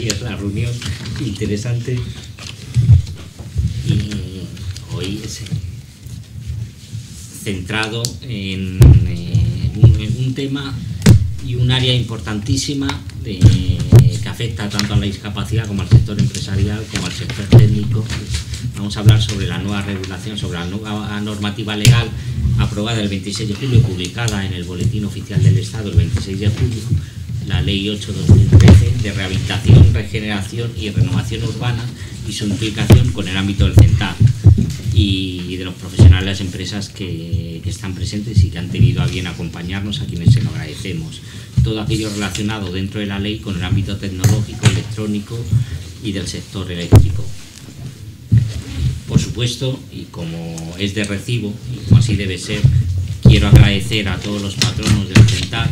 días la reunión interesante. Y hoy es centrado en un tema y un área importantísima que afecta tanto a la discapacidad como al sector empresarial como al sector técnico. Vamos a hablar sobre la nueva regulación, sobre la nueva normativa legal aprobada el 26 de julio y publicada en el Boletín Oficial del Estado el 26 de julio, la Ley 8/2013 de rehabilitación, regeneración y renovación urbana y su implicación con el ámbito del CENTAD y de los profesionales de las empresas que están presentes y que han tenido a bien acompañarnos, a quienes se lo agradecemos. Todo aquello relacionado dentro de la ley con el ámbito tecnológico, electrónico y del sector eléctrico. Por supuesto, y como es de recibo, y como así debe ser, quiero agradecer a todos los patronos del CENTAD,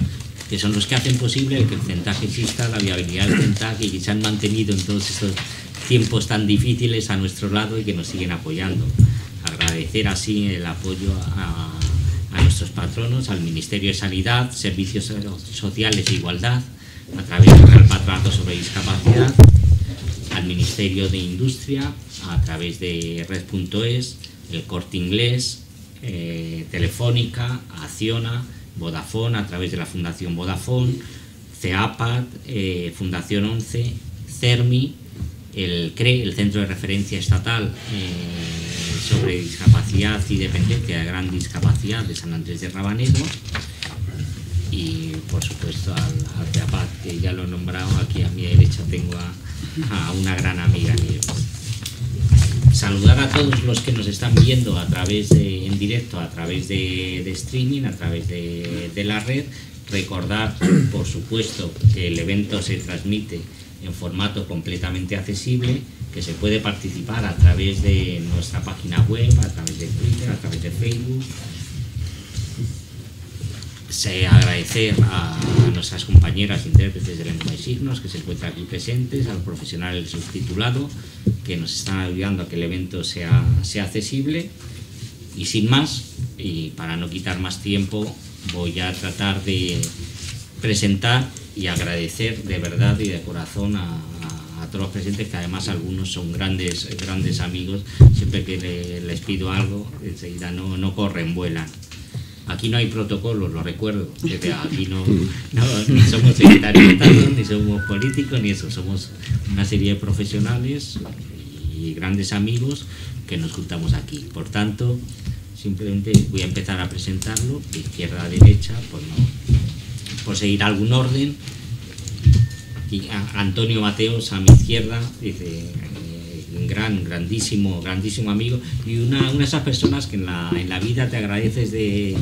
que son los que hacen posible que el CENTAD exista, la viabilidad del CENTAD, y que se han mantenido en todos estos tiempos tan difíciles a nuestro lado y que nos siguen apoyando. Agradecer así el apoyo a nuestros patronos, al Ministerio de Sanidad, Servicios Sociales e Igualdad, a través del Real Patronato sobre Discapacidad, al Ministerio de Industria, a través de Red.es, el Corte Inglés, Telefónica, Acciona, Vodafone, a través de la Fundación Vodafone, CEAPAD, Fundación 11, CERMI, el CRE, el Centro de Referencia Estatal sobre Discapacidad y Dependencia de Gran Discapacidad de San Andrés de Rabanedo, y por supuesto al CEAPAD, que ya lo he nombrado. Aquí a mi derecha tengo a una gran amiga. Saludar a todos los que nos están viendo a través en directo, a través de streaming, a través de la red. Recordar, por supuesto, que el evento se transmite en formato completamente accesible, que se puede participar a través de nuestra página web, a través de Twitter, a través de Facebook. Agradecer a nuestras compañeras intérpretes de lengua de signos que se encuentran aquí presentes, al profesional del subtitulado, que nos están ayudando a que el evento sea accesible. Y sin más, y para no quitar más tiempo, voy a tratar de presentar y agradecer de verdad y de corazón a todos los presentes, que además algunos son grandes amigos. Siempre que les pido algo, enseguida no corren, vuelan. Aquí no hay protocolos, lo recuerdo. Aquí no ni somos secretarios de Estado, ni somos políticos, ni eso. Somos una serie de profesionales y grandes amigos que nos juntamos aquí. Por tanto, simplemente voy a empezar a presentarlo de izquierda a derecha, por seguir algún orden. Y Antonio Mateos a mi izquierda, dice, un grandísimo amigo, y una de esas personas que en la vida te agradeces de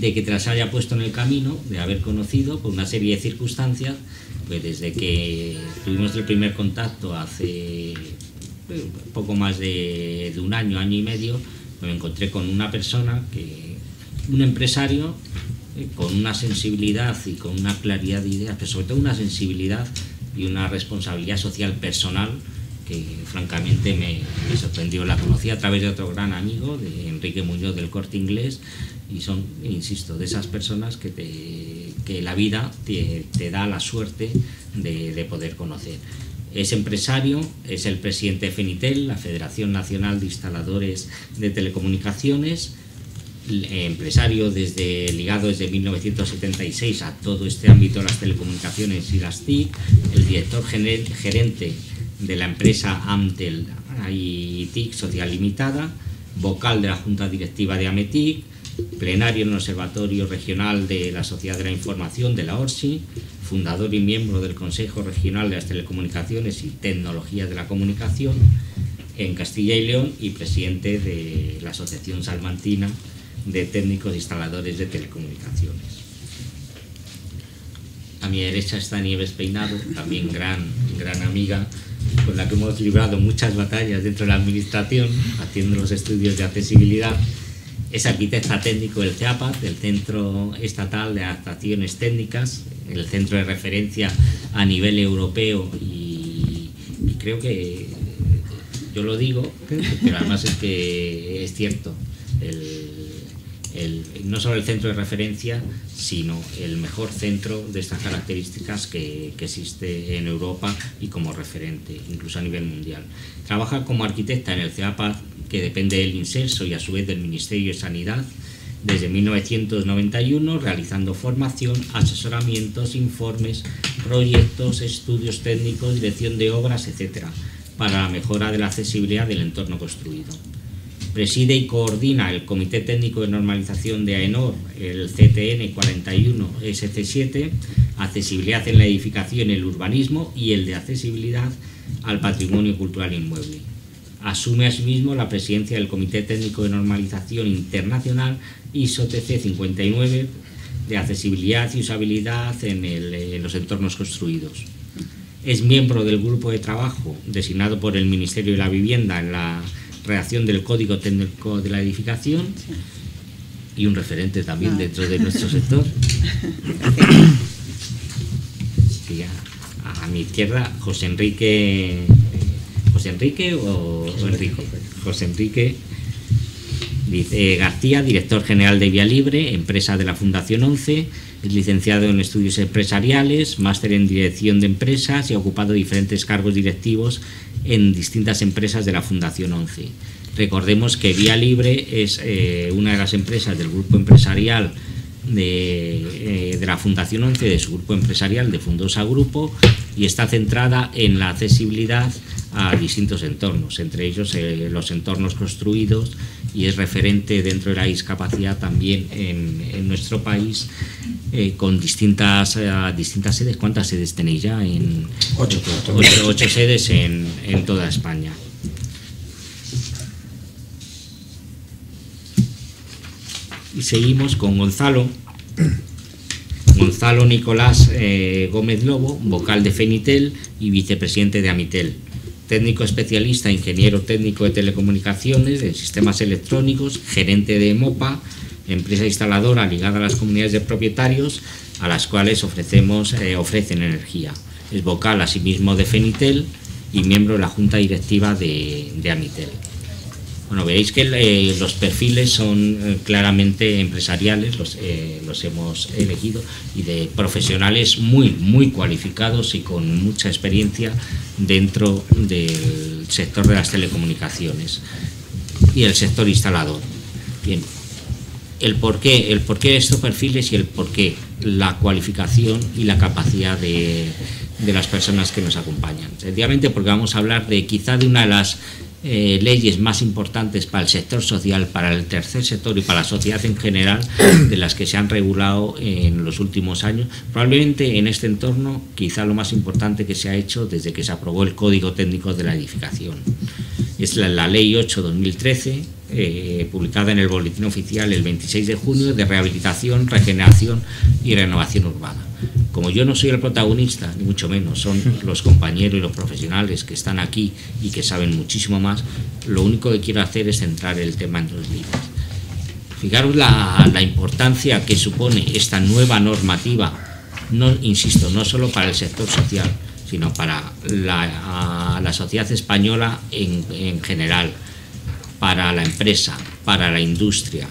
que te las haya puesto en el camino, de haber conocido por una serie de circunstancias. Pues desde que tuvimos el primer contacto hace poco más de un año y medio, me encontré con una persona, un empresario con una sensibilidad y con una claridad de ideas, pero sobre todo una sensibilidad y una responsabilidad social personal que francamente me sorprendió. La conocí a través de otro gran amigo, de Enrique Muñoz, del Corte Inglés, y son, insisto, de esas personas que la vida te da la suerte de poder conocer. Es empresario, es el presidente de FENITEL, la Federación Nacional de Instaladores de Telecomunicaciones, empresario ligado desde 1976 a todo este ámbito de las telecomunicaciones y las TIC, el director gerente de la empresa Amtel y TIC Social Limitada, vocal de la Junta Directiva de AMETIC, plenario en el Observatorio Regional de la Sociedad de la Información de la ORSI, fundador y miembro del Consejo Regional de las Telecomunicaciones y Tecnologías de la Comunicación en Castilla y León, y presidente de la Asociación Salmantina de Técnicos e Instaladores de Telecomunicaciones. A mi derecha está Nieves Peinado, también gran amiga, con la que hemos librado muchas batallas dentro de la administración, haciendo los estudios de accesibilidad. Es arquitecta técnico del CEAPAD, del Centro Estatal de Adaptaciones Técnicas, el centro de referencia a nivel europeo, y creo que, yo lo digo, pero además es que es cierto, no solo el centro de referencia, sino el mejor centro de estas características que existe en Europa y como referente, incluso a nivel mundial. Trabaja como arquitecta en el CEAPAD, que depende del INSERSO y a su vez del Ministerio de Sanidad, desde 1991, realizando formación, asesoramientos, informes, proyectos, estudios técnicos, dirección de obras, etc., para la mejora de la accesibilidad del entorno construido. Preside y coordina el Comité Técnico de Normalización de AENOR, el CTN 41-SC7, accesibilidad en la edificación y el urbanismo, y el de accesibilidad al patrimonio cultural inmueble. Asume asimismo la presidencia del Comité Técnico de Normalización Internacional ISO-TC 59 de accesibilidad y usabilidad en los entornos construidos. Es miembro del grupo de trabajo designado por el Ministerio de la Vivienda en la redacción del Código Técnico de la Edificación y un referente también dentro de nuestro sector. Y a mi izquierda, José Enrique García, director general de Vía Libre, empresa de la Fundación 11, es licenciado en estudios empresariales, máster en dirección de empresas y ha ocupado diferentes cargos directivos en distintas empresas de la Fundación 11. Recordemos que Vía Libre es una de las empresas del grupo empresarial de la Fundación 11, de su grupo empresarial de Fundosa Grupo, y está centrada en la accesibilidad a distintos entornos, entre ellos los entornos construidos, y es referente dentro de la discapacidad también en nuestro país, con distintas sedes. ¿Cuántas sedes tenéis ya? Ocho sedes en toda España. Y seguimos con Gonzalo Nicolás Gómez Lobo, vocal de Fenitel y vicepresidente de Amitel. Técnico especialista, ingeniero técnico de telecomunicaciones, de sistemas electrónicos, gerente de MOPA, empresa instaladora ligada a las comunidades de propietarios a las cuales ofrecen energía. Es vocal asimismo de Fenitel y miembro de la junta directiva de Amitel. Bueno, veréis que los perfiles son claramente empresariales, los hemos elegido, y de profesionales muy cualificados y con mucha experiencia dentro del sector de las telecomunicaciones y el sector instalador. Bien, el porqué de estos perfiles y el porqué, la cualificación y la capacidad de las personas que nos acompañan. Sencillamente porque vamos a hablar de quizá de una de las leyes más importantes para el sector social, para el tercer sector y para la sociedad en general, de las que se han regulado en los últimos años. Probablemente en este entorno, quizá lo más importante que se ha hecho desde que se aprobó el Código Técnico de la Edificación. Es la Ley 8/2013, publicada en el Boletín Oficial el 26 de junio, de rehabilitación, regeneración y renovación urbana. Como yo no soy el protagonista, ni mucho menos, son los compañeros y los profesionales que están aquí y que saben muchísimo más, lo único que quiero hacer es centrar el tema en 2 líneas. Fijaros la importancia que supone esta nueva normativa, insisto, no solo para el sector social, sino para la sociedad española en general, para la empresa, para la industria,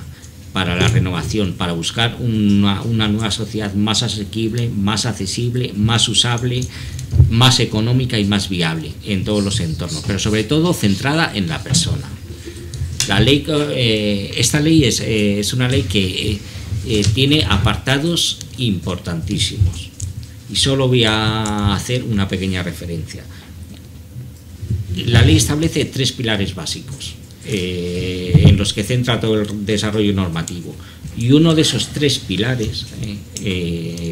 para la renovación, para buscar una nueva sociedad más asequible, más accesible, más usable, más económica y más viable en todos los entornos, pero sobre todo centrada en la persona. Esta ley es una ley que tiene apartados importantísimos y solo voy a hacer una pequeña referencia. La ley establece 3 pilares básicos en los que centra todo el desarrollo normativo, y uno de esos 3 pilares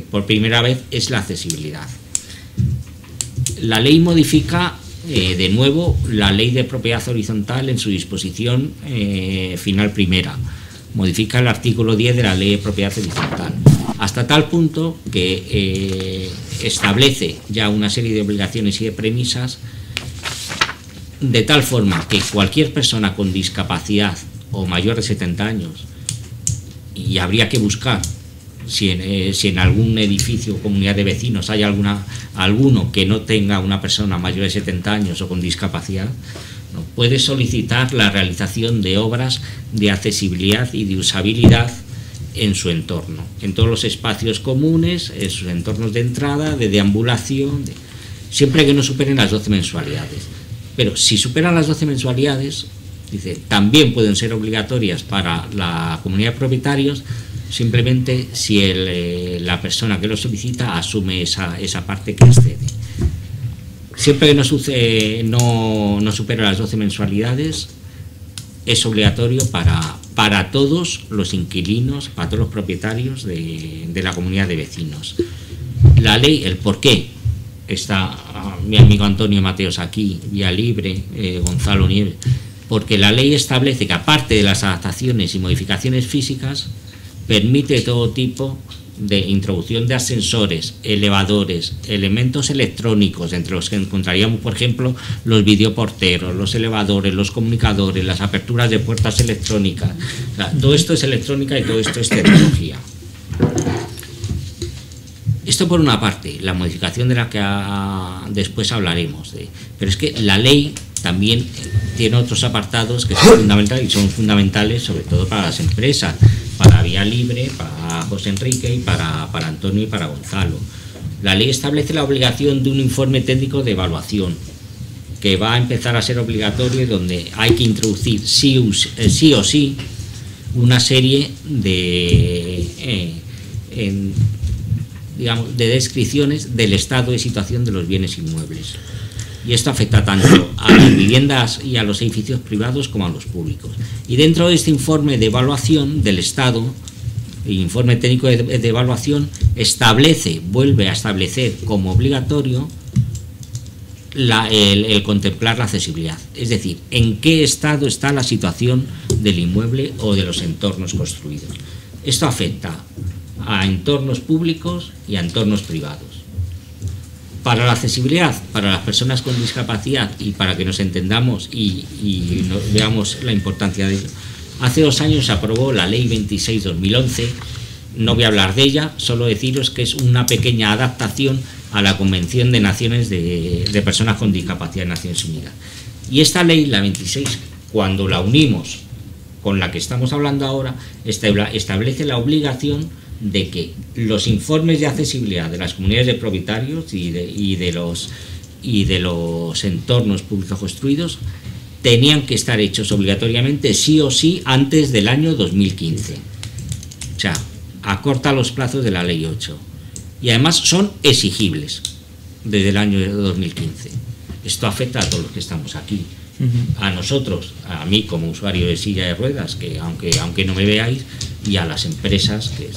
por primera vez es la accesibilidad. La ley modifica de nuevo la ley de propiedad horizontal en su disposición final primera, modifica el artículo 10 de la ley de propiedad horizontal, hasta tal punto que establece ya una serie de obligaciones y de premisas, de tal forma que cualquier persona con discapacidad o mayor de 70 años, y habría que buscar si en algún edificio o comunidad de vecinos hay alguno que no tenga una persona mayor de 70 años o con discapacidad, ¿no?, puede solicitar la realización de obras de accesibilidad y de usabilidad en su entorno, en todos los espacios comunes, en sus entornos de entrada, de deambulación, siempre que no superen las 12 mensualidades. Pero si superan las 12 mensualidades, dice, también pueden ser obligatorias para la comunidad de propietarios, simplemente si la persona que lo solicita asume esa parte que excede. Siempre que no supera las 12 mensualidades, es obligatorio para todos los inquilinos, para todos los propietarios de la comunidad de vecinos. La ley, el por qué, está mi amigo Antonio Mateos aquí, vía libre, Gonzalo Nieves, porque la ley establece que aparte de las adaptaciones y modificaciones físicas, permite todo tipo de introducción de ascensores, elevadores, elementos electrónicos, entre los que encontraríamos, por ejemplo, los videoporteros, los elevadores, los comunicadores, las aperturas de puertas electrónicas. O sea, todo esto es electrónica y todo esto es tecnología. Esto por una parte, la modificación de la que después hablaremos. Pero es que la ley también tiene otros apartados que son fundamentales, y son fundamentales sobre todo para las empresas, para Vía Libre, para José Enrique y para Antonio y para Gonzalo. La ley establece la obligación de un informe técnico de evaluación que va a empezar a ser obligatorio y donde hay que introducir sí o sí una serie de descripciones del estado de situación de los bienes inmuebles. Y esto afecta tanto a las viviendas y a los edificios privados como a los públicos. Y dentro de este informe de evaluación del Estado, el informe técnico de evaluación, vuelve a establecer como obligatorio el contemplar la accesibilidad. Es decir, en qué estado está la situación del inmueble o de los entornos construidos. Esto afecta a entornos públicos y a entornos privados. Para la accesibilidad, para las personas con discapacidad y para que nos entendamos y veamos la importancia de ello, hace 2 años se aprobó la Ley 26/2011, no voy a hablar de ella, solo deciros que es una pequeña adaptación a la Convención de Naciones de Personas con Discapacidad de Naciones Unidas. Y esta ley, la 26, cuando la unimos con la que estamos hablando ahora, establece la obligación de que los informes de accesibilidad de las comunidades de propietarios y de los entornos públicos construidos tenían que estar hechos obligatoriamente sí o sí antes del año 2015. O sea, acorta los plazos de la Ley 8. Y además son exigibles desde el año 2015. Esto afecta a todos los que estamos aquí. A nosotros, a mí como usuario de silla de ruedas, que aunque no me veáis, y a las empresas, que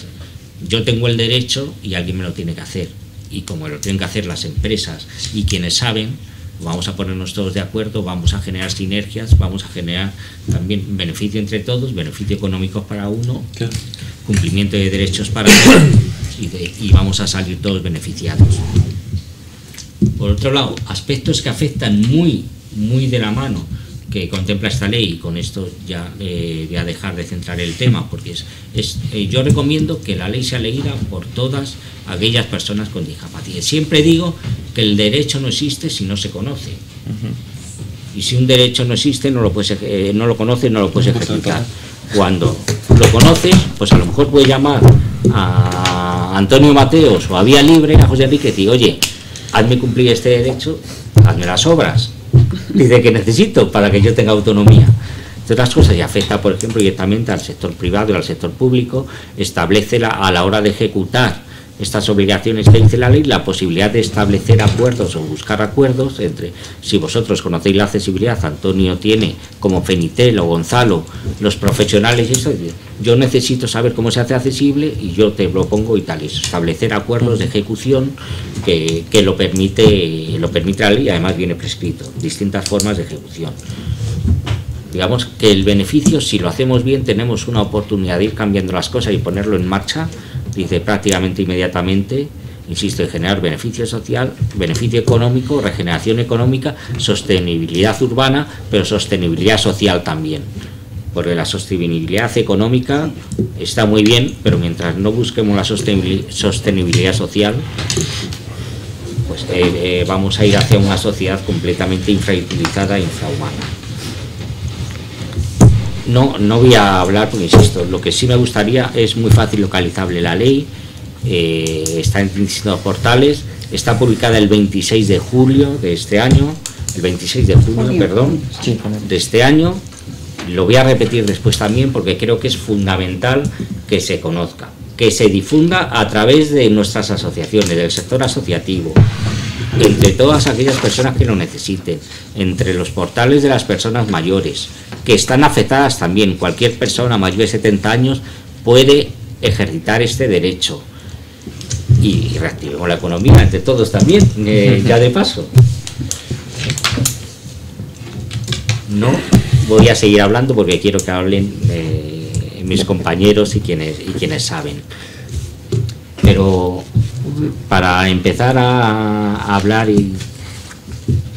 yo tengo el derecho y alguien me lo tiene que hacer. Y como lo tienen que hacer las empresas y quienes saben, vamos a ponernos todos de acuerdo, vamos a generar sinergias, vamos a generar también beneficio entre todos, beneficio económico para uno, claro, cumplimiento de derechos para todos y vamos a salir todos beneficiados. Por otro lado, aspectos que afectan muy de la mano que contempla esta ley, y con esto ya voy a dejar de centrar el tema, porque yo recomiendo que la ley sea leída por todas aquellas personas con discapacidad. Siempre digo que el derecho no existe si no se conoce. Y si un derecho no existe, no lo conoces, no lo puedes ejecutar. Cuando lo conoces, pues a lo mejor puedes llamar a Antonio Mateos o a Vía Libre, a José Enrique, y decir, oye, hazme cumplir este derecho, hazme las obras. Dice que necesito para que yo tenga autonomía. Entre otras cosas, y afecta, por ejemplo, directamente al sector privado y al sector público, establece a la hora de ejecutar estas obligaciones que dice la ley, la posibilidad de establecer acuerdos o buscar acuerdos entre, si vosotros conocéis la accesibilidad, Antonio tiene como Fenitel o Gonzalo, los profesionales y eso, yo necesito saber cómo se hace accesible y yo te lo pongo y tal, y establecer acuerdos de ejecución que lo permite la ley, además viene prescrito, distintas formas de ejecución. Digamos que el beneficio, si lo hacemos bien, tenemos una oportunidad de ir cambiando las cosas y ponerlo en marcha, dice prácticamente inmediatamente, insisto, en generar beneficio social, beneficio económico, regeneración económica, sostenibilidad urbana, pero sostenibilidad social también. Porque la sostenibilidad económica está muy bien, pero mientras no busquemos la sostenibilidad social, pues vamos a ir hacia una sociedad completamente infrautilizada e infrahumana. No voy a hablar porque, insisto, lo que sí me gustaría es muy fácil localizable la ley, está en distintos portales, está publicada el 26 de julio de este año, de este año. Lo voy a repetir después también porque creo que es fundamental que se conozca, que se difunda a través de nuestras asociaciones, del sector asociativo, entre todas aquellas personas que lo necesiten, entre los portales de las personas mayores, que están afectadas también. Cualquier persona mayor de 70 años puede ejercitar este derecho. Y reactivemos la economía entre todos también, ya de paso. No voy a seguir hablando porque quiero que hablen mis compañeros y quienes saben. Pero para empezar a hablar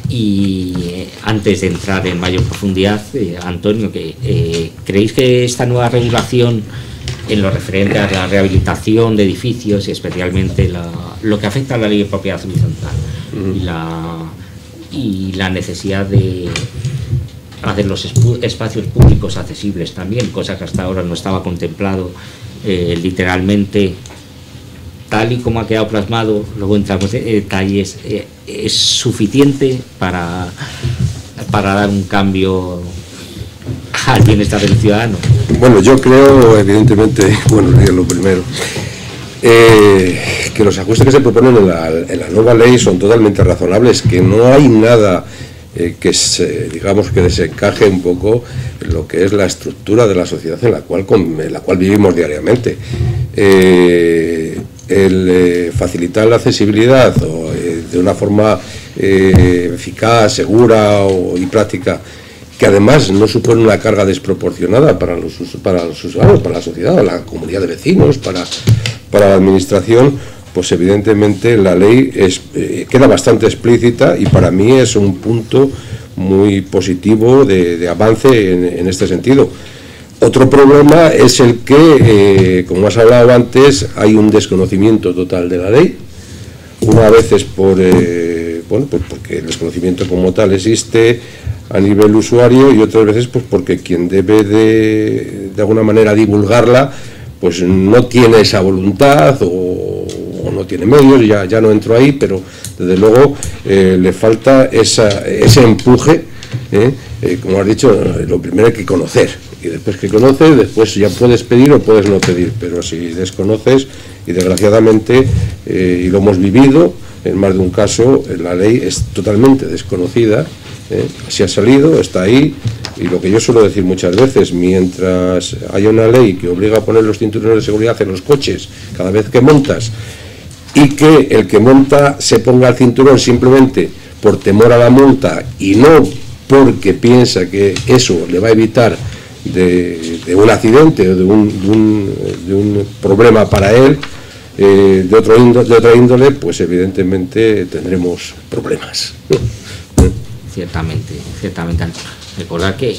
y antes de entrar en mayor profundidad, Antonio, ¿creéis que esta nueva regulación en lo referente a la rehabilitación de edificios y especialmente lo que afecta a la ley de propiedad horizontal y la necesidad de hacer los espacios públicos accesibles también, cosa que hasta ahora no estaba contemplado, literalmente tal y como ha quedado plasmado, luego entramos en detalles, es suficiente para dar un cambio al bienestar del ciudadano? Bueno, yo creo, evidentemente, bueno, lo primero, que los ajustes que se proponen en la nueva ley son totalmente razonables, que no hay nada que digamos que desencaje un poco lo que es la estructura de la sociedad en la cual vivimos diariamente. El facilitar la accesibilidad de una forma eficaz, segura y práctica, que además no supone una carga desproporcionada para los usuarios, para la sociedad, para la comunidad de vecinos, para la administración, pues evidentemente la ley queda bastante explícita y para mí es un punto muy positivo de avance en este sentido. Otro problema es el que, como has hablado antes, hay un desconocimiento total de la ley. Una vez es porque el desconocimiento como tal existe a nivel usuario y otras veces pues porque quien debe de alguna manera divulgarla pues no tiene esa voluntad o no tiene medios, ya no entro ahí, pero desde luego le falta ese empuje, como has dicho, lo primero hay que conocer, y después que conoces, después ya puedes pedir o puedes no pedir, pero si desconoces, y desgraciadamente, y lo hemos vivido, en más de un caso, la ley es totalmente desconocida, así ha salido, está ahí, y lo que yo suelo decir muchas veces, mientras haya una ley que obliga a poner los cinturones de seguridad en los coches cada vez que montas, y que el que monta se ponga el cinturón simplemente por temor a la multa y no porque piensa que eso le va a evitar de un accidente o de un problema para él, de otra índole, pues evidentemente tendremos problemas. Ciertamente. Recordad que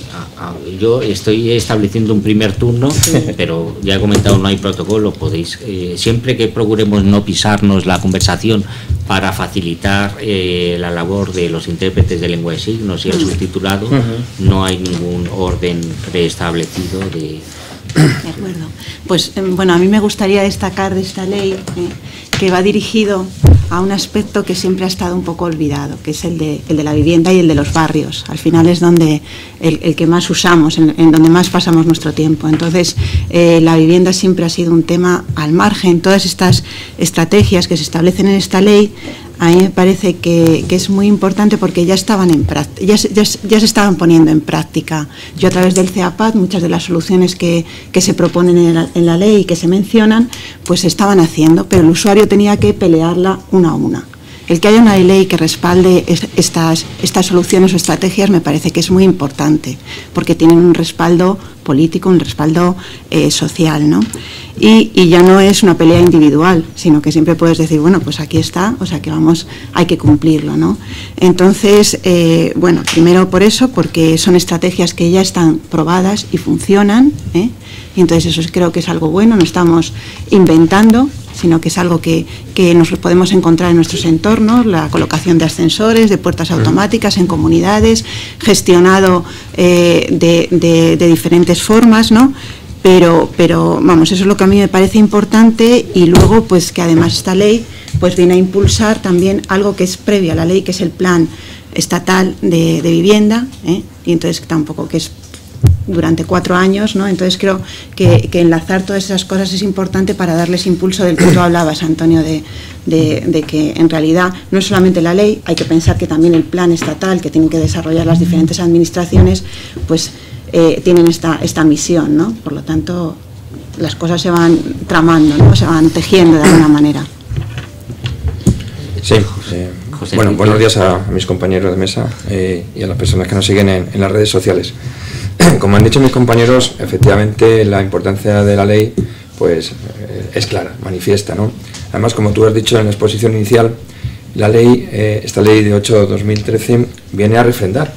yo estoy estableciendo un primer turno, pero ya he comentado, no hay protocolo, podéis, siempre que procuremos no pisarnos la conversación para facilitar la labor de los intérpretes de lengua de signos y el subtitulado, no hay ningún orden preestablecido de... De acuerdo. Pues bueno, a mí me gustaría destacar de esta ley que va dirigido a un aspecto que siempre ha estado un poco olvidado, que es el de la vivienda y el de los barrios. Al final es donde el que más usamos, en donde más pasamos nuestro tiempo. Entonces, la vivienda siempre ha sido un tema al margen. Todas estas estrategias que se establecen en esta ley, a mí me parece que es muy importante porque ya estaban ya se estaban poniendo en práctica. Yo a través del CEAPAD, muchas de las soluciones que se proponen en la ley y que se mencionan, pues se estaban haciendo, pero el usuario tenía que pelearla una a una. El que haya una ley que respalde estas soluciones o estrategias me parece que es muy importante, porque tienen un respaldo político, un respaldo social, ¿no? Y ya no es una pelea individual, sino que siempre puedes decir, bueno, pues aquí está, o sea que hay que cumplirlo, ¿no? Entonces, bueno, primero por eso, porque son estrategias que ya están probadas y funcionan, y entonces eso creo que es algo bueno, no estamos inventando, sino que es algo que nos podemos encontrar en nuestros entornos, la colocación de ascensores, de puertas automáticas en comunidades, gestionado de diferentes formas, ¿no? Pero vamos, eso es lo que a mí me parece importante, y luego pues que además esta ley pues viene a impulsar también algo que es previo a la ley, que es el plan estatal de vivienda, y entonces tampoco, que es durante 4 años, ¿no? Entonces creo que enlazar todas esas cosas es importante para darles impulso, del que tú hablabas, Antonio, de que en realidad no es solamente la ley, hay que pensar que también el plan estatal que tienen que desarrollar las diferentes administraciones, pues tienen esta misión, ¿no? Por lo tanto, las cosas se van tramando, ¿no? Se van tejiendo de alguna manera. Sí, bueno, buenos días a mis compañeros de mesa y a las personas que nos siguen en las redes sociales. Como han dicho mis compañeros, efectivamente la importancia de la ley pues es clara, manifiesta, ¿no? Además, como tú has dicho en la exposición inicial, la ley, esta ley de 8/2013 viene a refrendar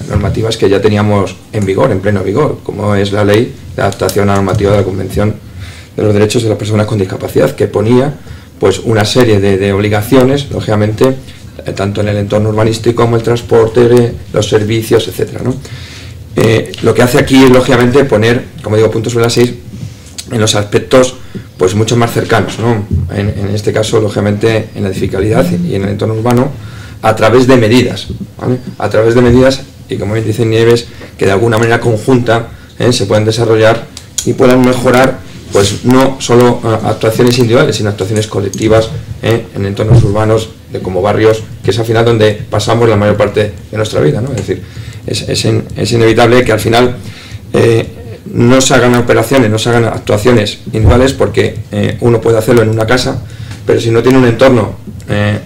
normativas que ya teníamos en vigor, en pleno vigor, como es la ley de adaptación a la normativa de la Convención de los Derechos de las Personas con Discapacidad, que ponía pues una serie de obligaciones, lógicamente, tanto en el entorno urbanístico como el transporte, los servicios, etcétera, ¿no? Lo que hace aquí es, lógicamente, poner, como digo, puntos sobre las 6 en los aspectos pues mucho más cercanos, ¿no? En este caso, lógicamente, en la edificabilidad y en el entorno urbano, a través de medidas, ¿vale? A través de medidas, y como bien dice Nieves, que de alguna manera conjunta se pueden desarrollar y puedan mejorar, pues no solo actuaciones individuales, sino actuaciones colectivas en entornos urbanos, como barrios, que es al final donde pasamos la mayor parte de nuestra vida, ¿no? Es decir, es inevitable que al final no se hagan operaciones, no se hagan actuaciones individuales, porque uno puede hacerlo en una casa, pero si no tiene un entorno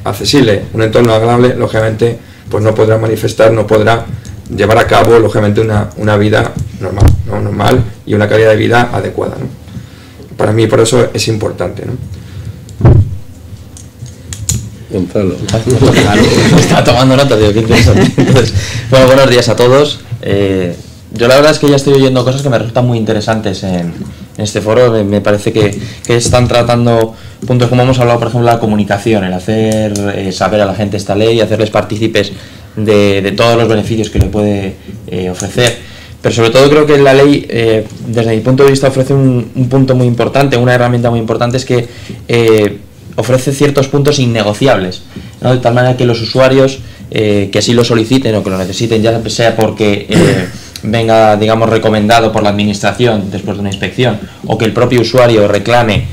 accesible, un entorno agradable, lógicamente pues no podrá manifestar, no podrá llevar a cabo, lógicamente, una vida normal, ¿no? Normal, y una calidad de vida adecuada, ¿no? Para mí, por eso es importante, ¿no? Gonzalo. Estaba tomando nota, tío, qué interesante. Entonces, bueno, buenos días a todos. Yo la verdad es que ya estoy oyendo cosas que me resultan muy interesantes en este foro. Me parece que están tratando puntos, como hemos hablado, por ejemplo, la comunicación, el hacer saber a la gente esta ley, hacerles partícipes de todos los beneficios que le puede ofrecer. Pero sobre todo creo que la ley, desde mi punto de vista, ofrece un punto muy importante, una herramienta muy importante, es que ofrece ciertos puntos innegociables, ¿no? De tal manera que los usuarios que así lo soliciten o que lo necesiten, ya sea porque venga, digamos, recomendado por la administración después de una inspección, o que el propio usuario reclame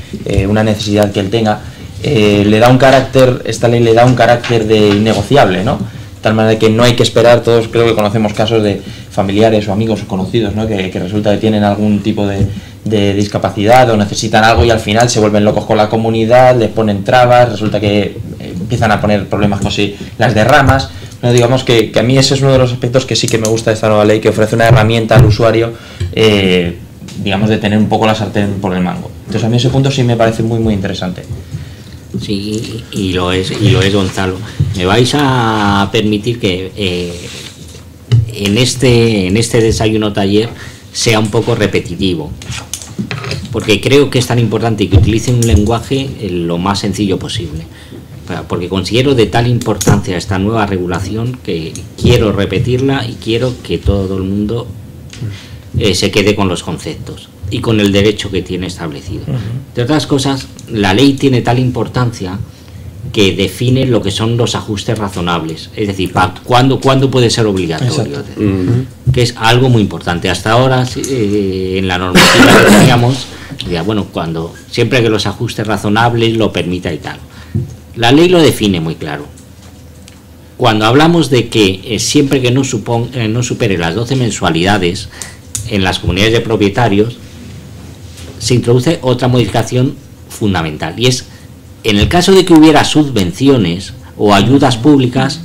una necesidad que él tenga, le da un carácter, esta ley le da un carácter de innegociable, ¿no? De tal manera que no hay que esperar. Todos creo que conocemos casos de familiares o amigos o conocidos, ¿no? que resulta que tienen algún tipo de discapacidad o necesitan algo, y al final se vuelven locos con la comunidad, les ponen trabas, resulta que empiezan a poner problemas con las derramas. No, digamos que a mí ese es uno de los aspectos que sí que me gusta de esta nueva ley, que ofrece una herramienta al usuario, digamos, de tener un poco la sartén por el mango. Entonces a mí ese punto sí me parece muy muy interesante. Sí, y lo es, Gonzalo. Me vais a permitir que en este desayuno taller sea un poco repetitivo, porque creo que es tan importante que utilicen un lenguaje lo más sencillo posible, porque considero de tal importancia esta nueva regulación que quiero repetirla y quiero que todo el mundo se quede con los conceptos y con el derecho que tiene establecido. De otras cosas, la ley tiene tal importancia que define lo que son los ajustes razonables, es decir, ¿cuándo puede ser obligatorio? Que es algo muy importante. Hasta ahora, en la normativa que teníamos, bueno, siempre que los ajustes razonables lo permita y tal. La ley lo define muy claro. Cuando hablamos de que siempre que no supere las 12 mensualidades en las comunidades de propietarios, se introduce otra modificación fundamental, y es, en el caso de que hubiera subvenciones o ayudas públicas,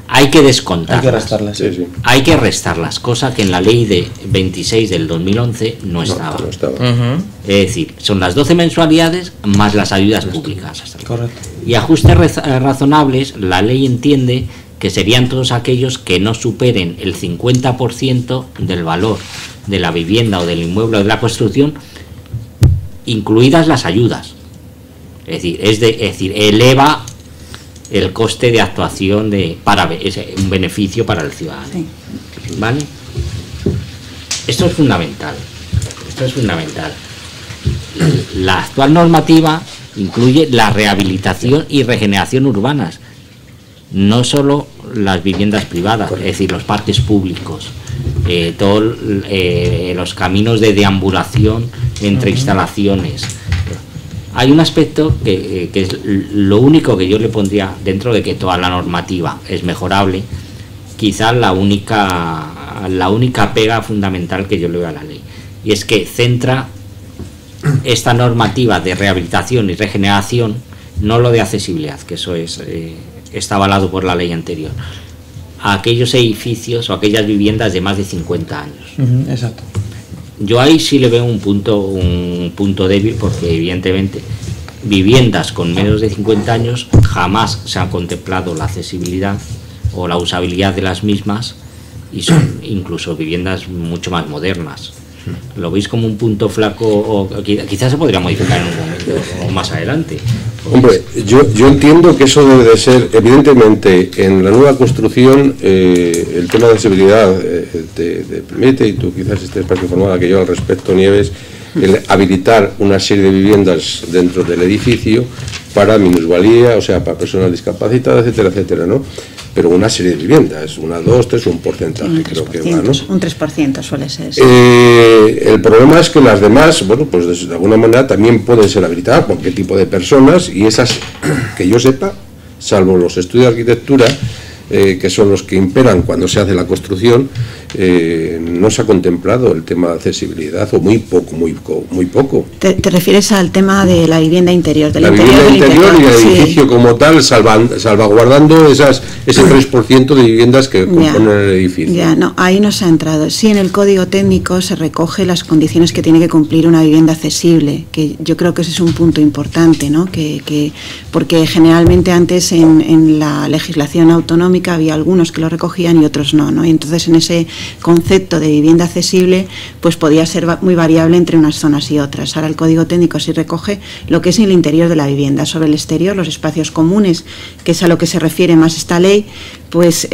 hay que descontarlas. Hay que restarlas. Sí. Hay que restarlas, cosa que en la ley de 26 del 2011 no estaba. No estaba. Es decir, son las 12 mensualidades más las ayudas públicas. Correcto. Y ajustes razonables, la ley entiende que serían todos aquellos que no superen el 50% del valor de la vivienda o del inmueble o de la construcción, incluidas las ayudas. Es decir, eleva el coste de actuación es un beneficio para el ciudadano. Sí. ¿Vale? Esto es fundamental. La actual normativa incluye la rehabilitación y regeneración urbanas, no solo las viviendas privadas, es decir, los parques públicos, todos los caminos de deambulación entre instalaciones. Hay un aspecto que es lo único que yo le pondría, dentro de que toda la normativa es mejorable, quizás la única pega fundamental que yo le veo a la ley, y es que centra esta normativa de rehabilitación y regeneración, no lo de accesibilidad, que eso está avalado por la ley anterior, a aquellos edificios o aquellas viviendas de más de 50 años. Exacto. Yo ahí sí le veo un punto débil, porque evidentemente viviendas con menos de 50 años jamás se ha contemplado la accesibilidad o la usabilidad de las mismas, y son incluso viviendas mucho más modernas. ¿Lo veis como un punto flaco? O quizás se podría modificar en un momento o más adelante. Hombre, yo entiendo que eso debe de ser, evidentemente, en la nueva construcción, el tema de accesibilidad te permite, y tú quizás estés más informada que yo al respecto, Nieves, el habilitar una serie de viviendas dentro del edificio para minusvalía, o sea, para personas discapacitadas, etcétera, etcétera, ¿no? Pero una serie de viviendas, 1, 2, 3, un porcentaje creo que va, ¿no? Un 3% suele ser. Sí. El problema es que las demás, bueno, pues de alguna manera también pueden ser habilitadas por qué tipo de personas, y esas, que yo sepa, salvo los estudios de arquitectura, que son los que imperan cuando se hace la construcción, no se ha contemplado el tema de accesibilidad, o muy poco. ¿Te refieres al tema de la vivienda interior? La vivienda interior y el edificio, sí, como tal, salvaguardando ese 3% de viviendas que componen el edificio. Ya, no, ahí no se ha entrado. Sí, en el Código Técnico se recoge las condiciones que tiene que cumplir una vivienda accesible, que yo creo que ese es un punto importante, ¿no? Porque generalmente antes en la legislación autonómica había algunos que lo recogían y otros no, y entonces en ese concepto de vivienda accesible pues podía ser muy variable entre unas zonas y otras. Ahora el Código Técnico sí recoge lo que es el interior de la vivienda. Sobre el exterior, los espacios comunes, que es a lo que se refiere más esta ley, pues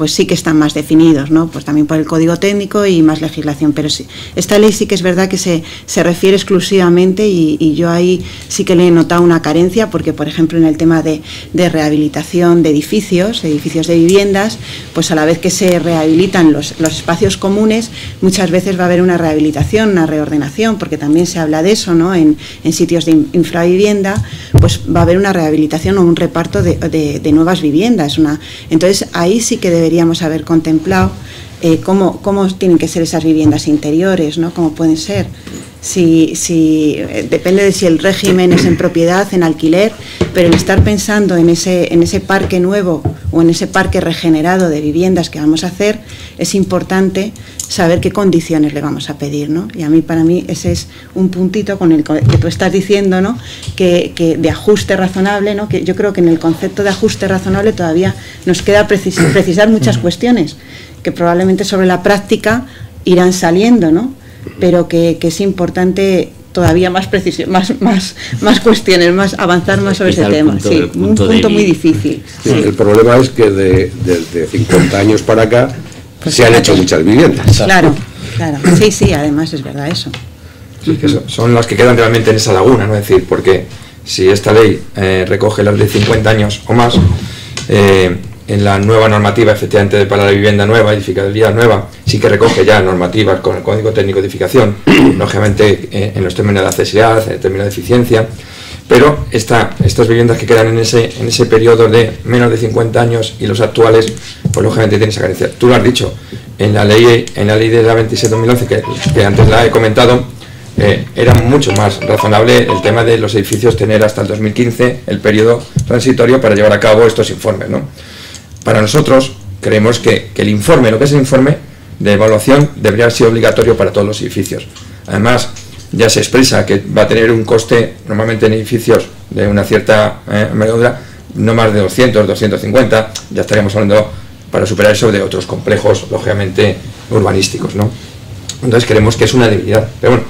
sí que están más definidos, ¿no? Pues también por el Código Técnico y más legislación, pero sí, esta ley sí que es verdad que se refiere exclusivamente, y yo ahí sí que le he notado una carencia, porque por ejemplo en el tema de rehabilitación de edificios de viviendas, pues a la vez que se rehabilitan los espacios comunes, muchas veces va a haber una rehabilitación, una reordenación, porque también se habla de eso, ¿no? En sitios de infravivienda, pues va a haber una rehabilitación o un reparto de nuevas viviendas. Entonces ahí sí que deberíamos haber contemplado cómo tienen que ser esas viviendas interiores, ¿no? Cómo pueden ser. Depende de si el régimen es en propiedad, en alquiler, pero el estar pensando en ese parque nuevo o en ese parque regenerado de viviendas que vamos a hacer, es importante saber qué condiciones le vamos a pedir, ¿no? Y para mí ese es un puntito con el que tú estás diciendo, ¿no? Que de ajuste razonable, ¿no? Que yo creo que en el concepto de ajuste razonable todavía nos queda precisar muchas cuestiones que probablemente sobre la práctica irán saliendo, ¿no? Pero que es importante todavía más precisión, más cuestiones, avanzar más sobre ese tema. Sí, un punto muy difícil. Sí. El problema es que desde 50 años para acá pues se han hecho muchas viviendas. Claro. Sí, además es verdad eso. Sí, que son las que quedan realmente en esa laguna, ¿no? Es decir, porque si esta ley recoge las de 50 años o más, en la nueva normativa, efectivamente, para la vivienda nueva, edificabilidad nueva, sí que recoge ya normativas con el Código Técnico de Edificación, lógicamente en los términos de accesibilidad, en el término de eficiencia, pero estas viviendas que quedan en ese periodo de menos de 50 años y los actuales, pues lógicamente tienen esa carencia. Tú lo has dicho, en la ley de la 26/2011, que antes la he comentado, era mucho más razonable el tema de los edificios tener hasta el 2015 el periodo transitorio para llevar a cabo estos informes, ¿no? Para nosotros creemos que el informe, lo que es el informe de evaluación, debería ser obligatorio para todos los edificios. Además, ya se expresa que va a tener un coste, normalmente en edificios de una cierta envergadura, no más de 200, 250, ya estaríamos hablando, para superar eso, de otros complejos, lógicamente, urbanísticos, ¿no? Entonces creemos que es una debilidad. Pero bueno,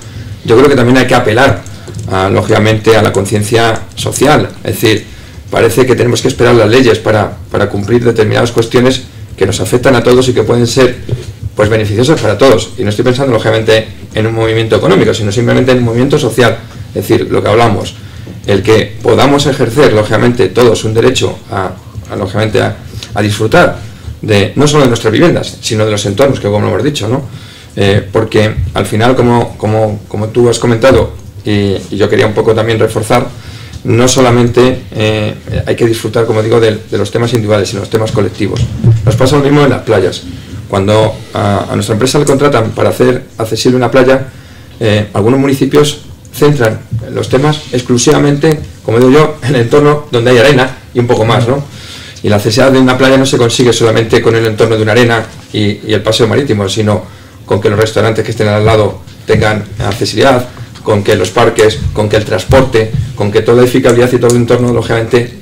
yo creo que también hay que apelar lógicamente, a la conciencia social. Es decir, parece que tenemos que esperar las leyes para cumplir determinadas cuestiones que nos afectan a todos y que pueden ser pues beneficiosas para todos. Y no estoy pensando, lógicamente, en un movimiento económico, sino simplemente en un movimiento social. Es decir, lo que hablamos, el que podamos ejercer, lógicamente, todos un derecho lógicamente, a disfrutar de no solo de nuestras viviendas, sino de los entornos, que como hemos dicho, ¿no? Porque al final, como tú has comentado, y yo quería un poco también reforzar, no solamente hay que disfrutar, como digo, de los temas individuales, sino los temas colectivos. Nos pasa lo mismo en las playas. Cuando a nuestra empresa le contratan para hacer accesible una playa, algunos municipios centran los temas exclusivamente, como digo yo, en el entorno donde hay arena y un poco más, ¿no? Y la accesibilidad de una playa no se consigue solamente con el entorno de una arena y el paseo marítimo, sino con que los restaurantes que estén al lado tengan accesibilidad, con que los parques, con que el transporte, con que toda la edificabilidad y todo el entorno, lógicamente,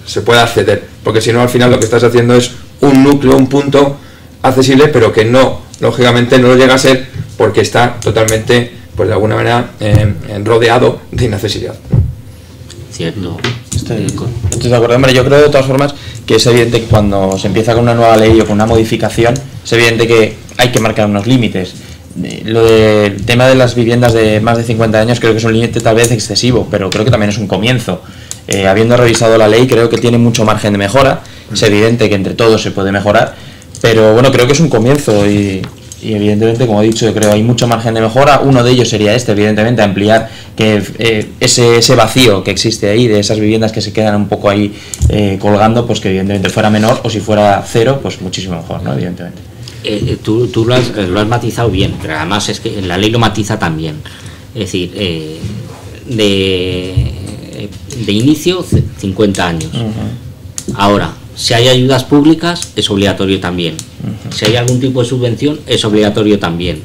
se pueda acceder. Porque si no, al final lo que estás haciendo es un núcleo, un punto accesible, pero que no, lógicamente, no lo llega a ser porque está totalmente, pues de alguna manera, rodeado de inaccesibilidad. Cierto. Estoy de acuerdo, hombre. Yo creo de todas formas que es evidente que cuando se empieza con una nueva ley o con una modificación, es evidente que hay que marcar unos límites. Lo del tema de las viviendas de más de 50 años creo que es un límite tal vez excesivo, pero creo que también es un comienzo. Habiendo revisado la ley, creo que tiene mucho margen de mejora. Es evidente que entre todos se puede mejorar, pero bueno, creo que es un comienzo y evidentemente, como he dicho, yo creo que hay mucho margen de mejora. Uno de ellos sería evidentemente, ampliar que ese vacío que existe ahí, de esas viviendas que se quedan un poco ahí colgando, pues que evidentemente fuera menor, o si fuera cero, pues muchísimo mejor, ¿no? Evidentemente. Tú lo has matizado bien, pero además es que la ley lo matiza también. Es decir, de inicio 50 años. Ahora, si hay ayudas públicas, es obligatorio también. Si hay algún tipo de subvención, es obligatorio también.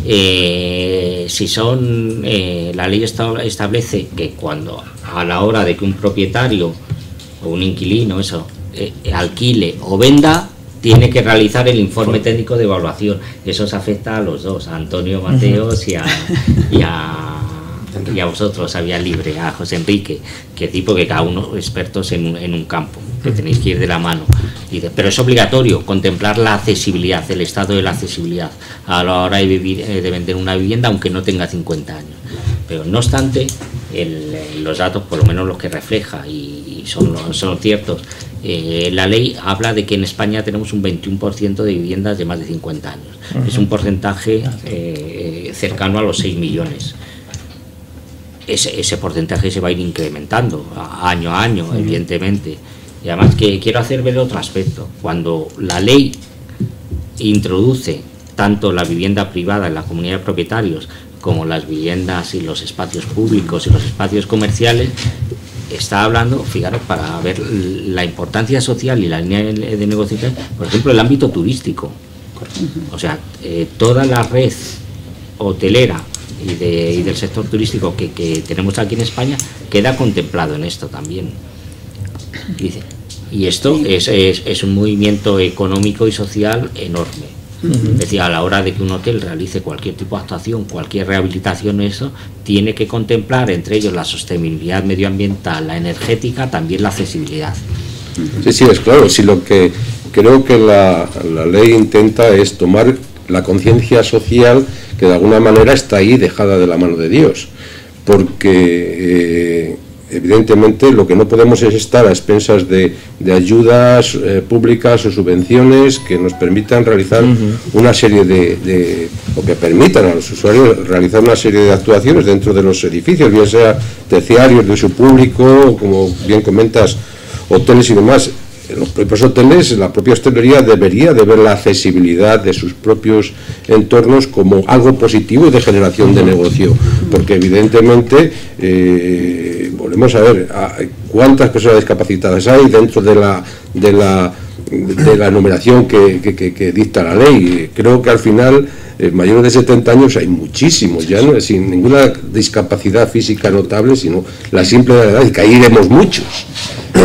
Si son, la ley establece que cuando a la hora de que un propietario o un inquilino alquile o venda, tiene que realizar el informe técnico de evaluación. Eso os afecta a los dos, a Antonio Mateos y a vosotros, a Vía Libre, a José Enrique, que tipo que cada uno expertos en un campo, que tenéis que ir de la mano. Pero es obligatorio contemplar la accesibilidad, el estado de la accesibilidad a la hora de vender una vivienda, aunque no tenga 50 años. Pero no obstante, los datos, por lo menos los que refleja, y son ciertos, la ley habla de que en España tenemos un 21% de viviendas de más de 50 años. Es un porcentaje cercano a los 6 millones. Ese porcentaje se va a ir incrementando año a año, evidentemente. Y además que quiero hacer ver otro aspecto. Cuando la ley introduce tanto la vivienda privada en la comunidad de propietarios como las viviendas y los espacios públicos y los espacios comerciales, está hablando, fijaros, para ver la importancia social y la línea de negociación, por ejemplo, el ámbito turístico. O sea, toda la red hotelera y del sector turístico que tenemos aquí en España queda contemplado en esto también. Y esto es un movimiento económico y social enorme. Es decir, a la hora de que un hotel realice cualquier tipo de actuación, cualquier rehabilitación, tiene que contemplar entre ellos la sostenibilidad medioambiental, la energética, también la accesibilidad. Sí, es claro. Si lo que creo que la ley intenta es tomar la conciencia social que de alguna manera está ahí dejada de la mano de Dios, porque evidentemente lo que no podemos es estar a expensas de ayudas públicas o subvenciones que nos permitan realizar una serie o que permitan a los usuarios realizar una serie de actuaciones dentro de los edificios, bien sea terciarios de uso público, como bien comentas, hoteles y demás. Los propios hoteles, la propia hostelería debería de ver la accesibilidad de sus propios entornos como algo positivo de generación de negocio, porque evidentemente volvemos a ver cuántas personas discapacitadas hay dentro de la enumeración que dicta la ley. Creo que al final mayores de 70 años hay muchísimos, ya no sin ninguna discapacidad física notable, sino la simple edad, y que ahí iremos muchos,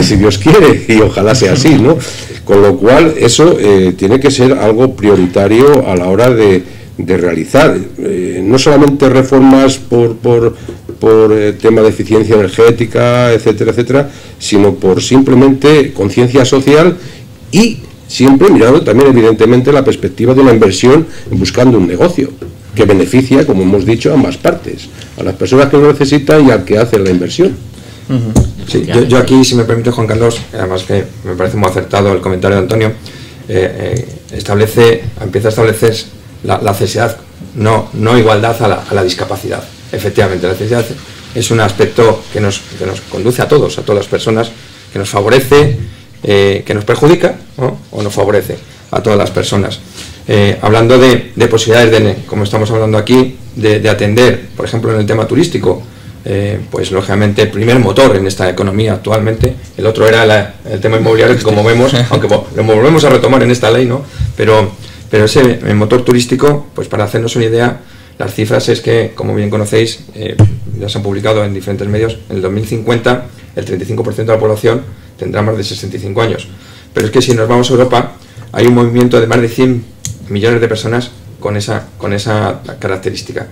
si Dios quiere, y ojalá sea así, ¿no? Con lo cual eso tiene que ser algo prioritario a la hora de realizar, no solamente reformas por tema de eficiencia energética, etcétera, etcétera, sino por simplemente conciencia social y siempre mirando también evidentemente la perspectiva de una inversión buscando un negocio que beneficia, como hemos dicho, a ambas partes, a las personas que lo necesitan y al que hace la inversión. Sí, yo aquí, si me permite, Juan Carlos, además que me parece muy acertado el comentario de Antonio, empieza a establecer la accesibilidad, no igualdad a la discapacidad. Efectivamente, la accesibilidad es un aspecto que nos conduce a todas las personas, que nos favorece, que nos perjudica, ¿no? O nos favorece a todas las personas. Hablando de posibilidades, como estamos hablando aquí, de atender, por ejemplo, en el tema turístico, pues lógicamente el primer motor en esta economía actualmente, el otro era el tema inmobiliario, que como vemos, aunque lo volvemos a retomar en esta ley, ¿no? Pero ese motor turístico, pues para hacernos una idea, las cifras es que, como bien conocéis, ya se han publicado en diferentes medios, en el 2050 el 35% de la población tendrá más de 65 años. Pero es que si nos vamos a Europa, hay un movimiento de más de 100 millones de personas con esa característica.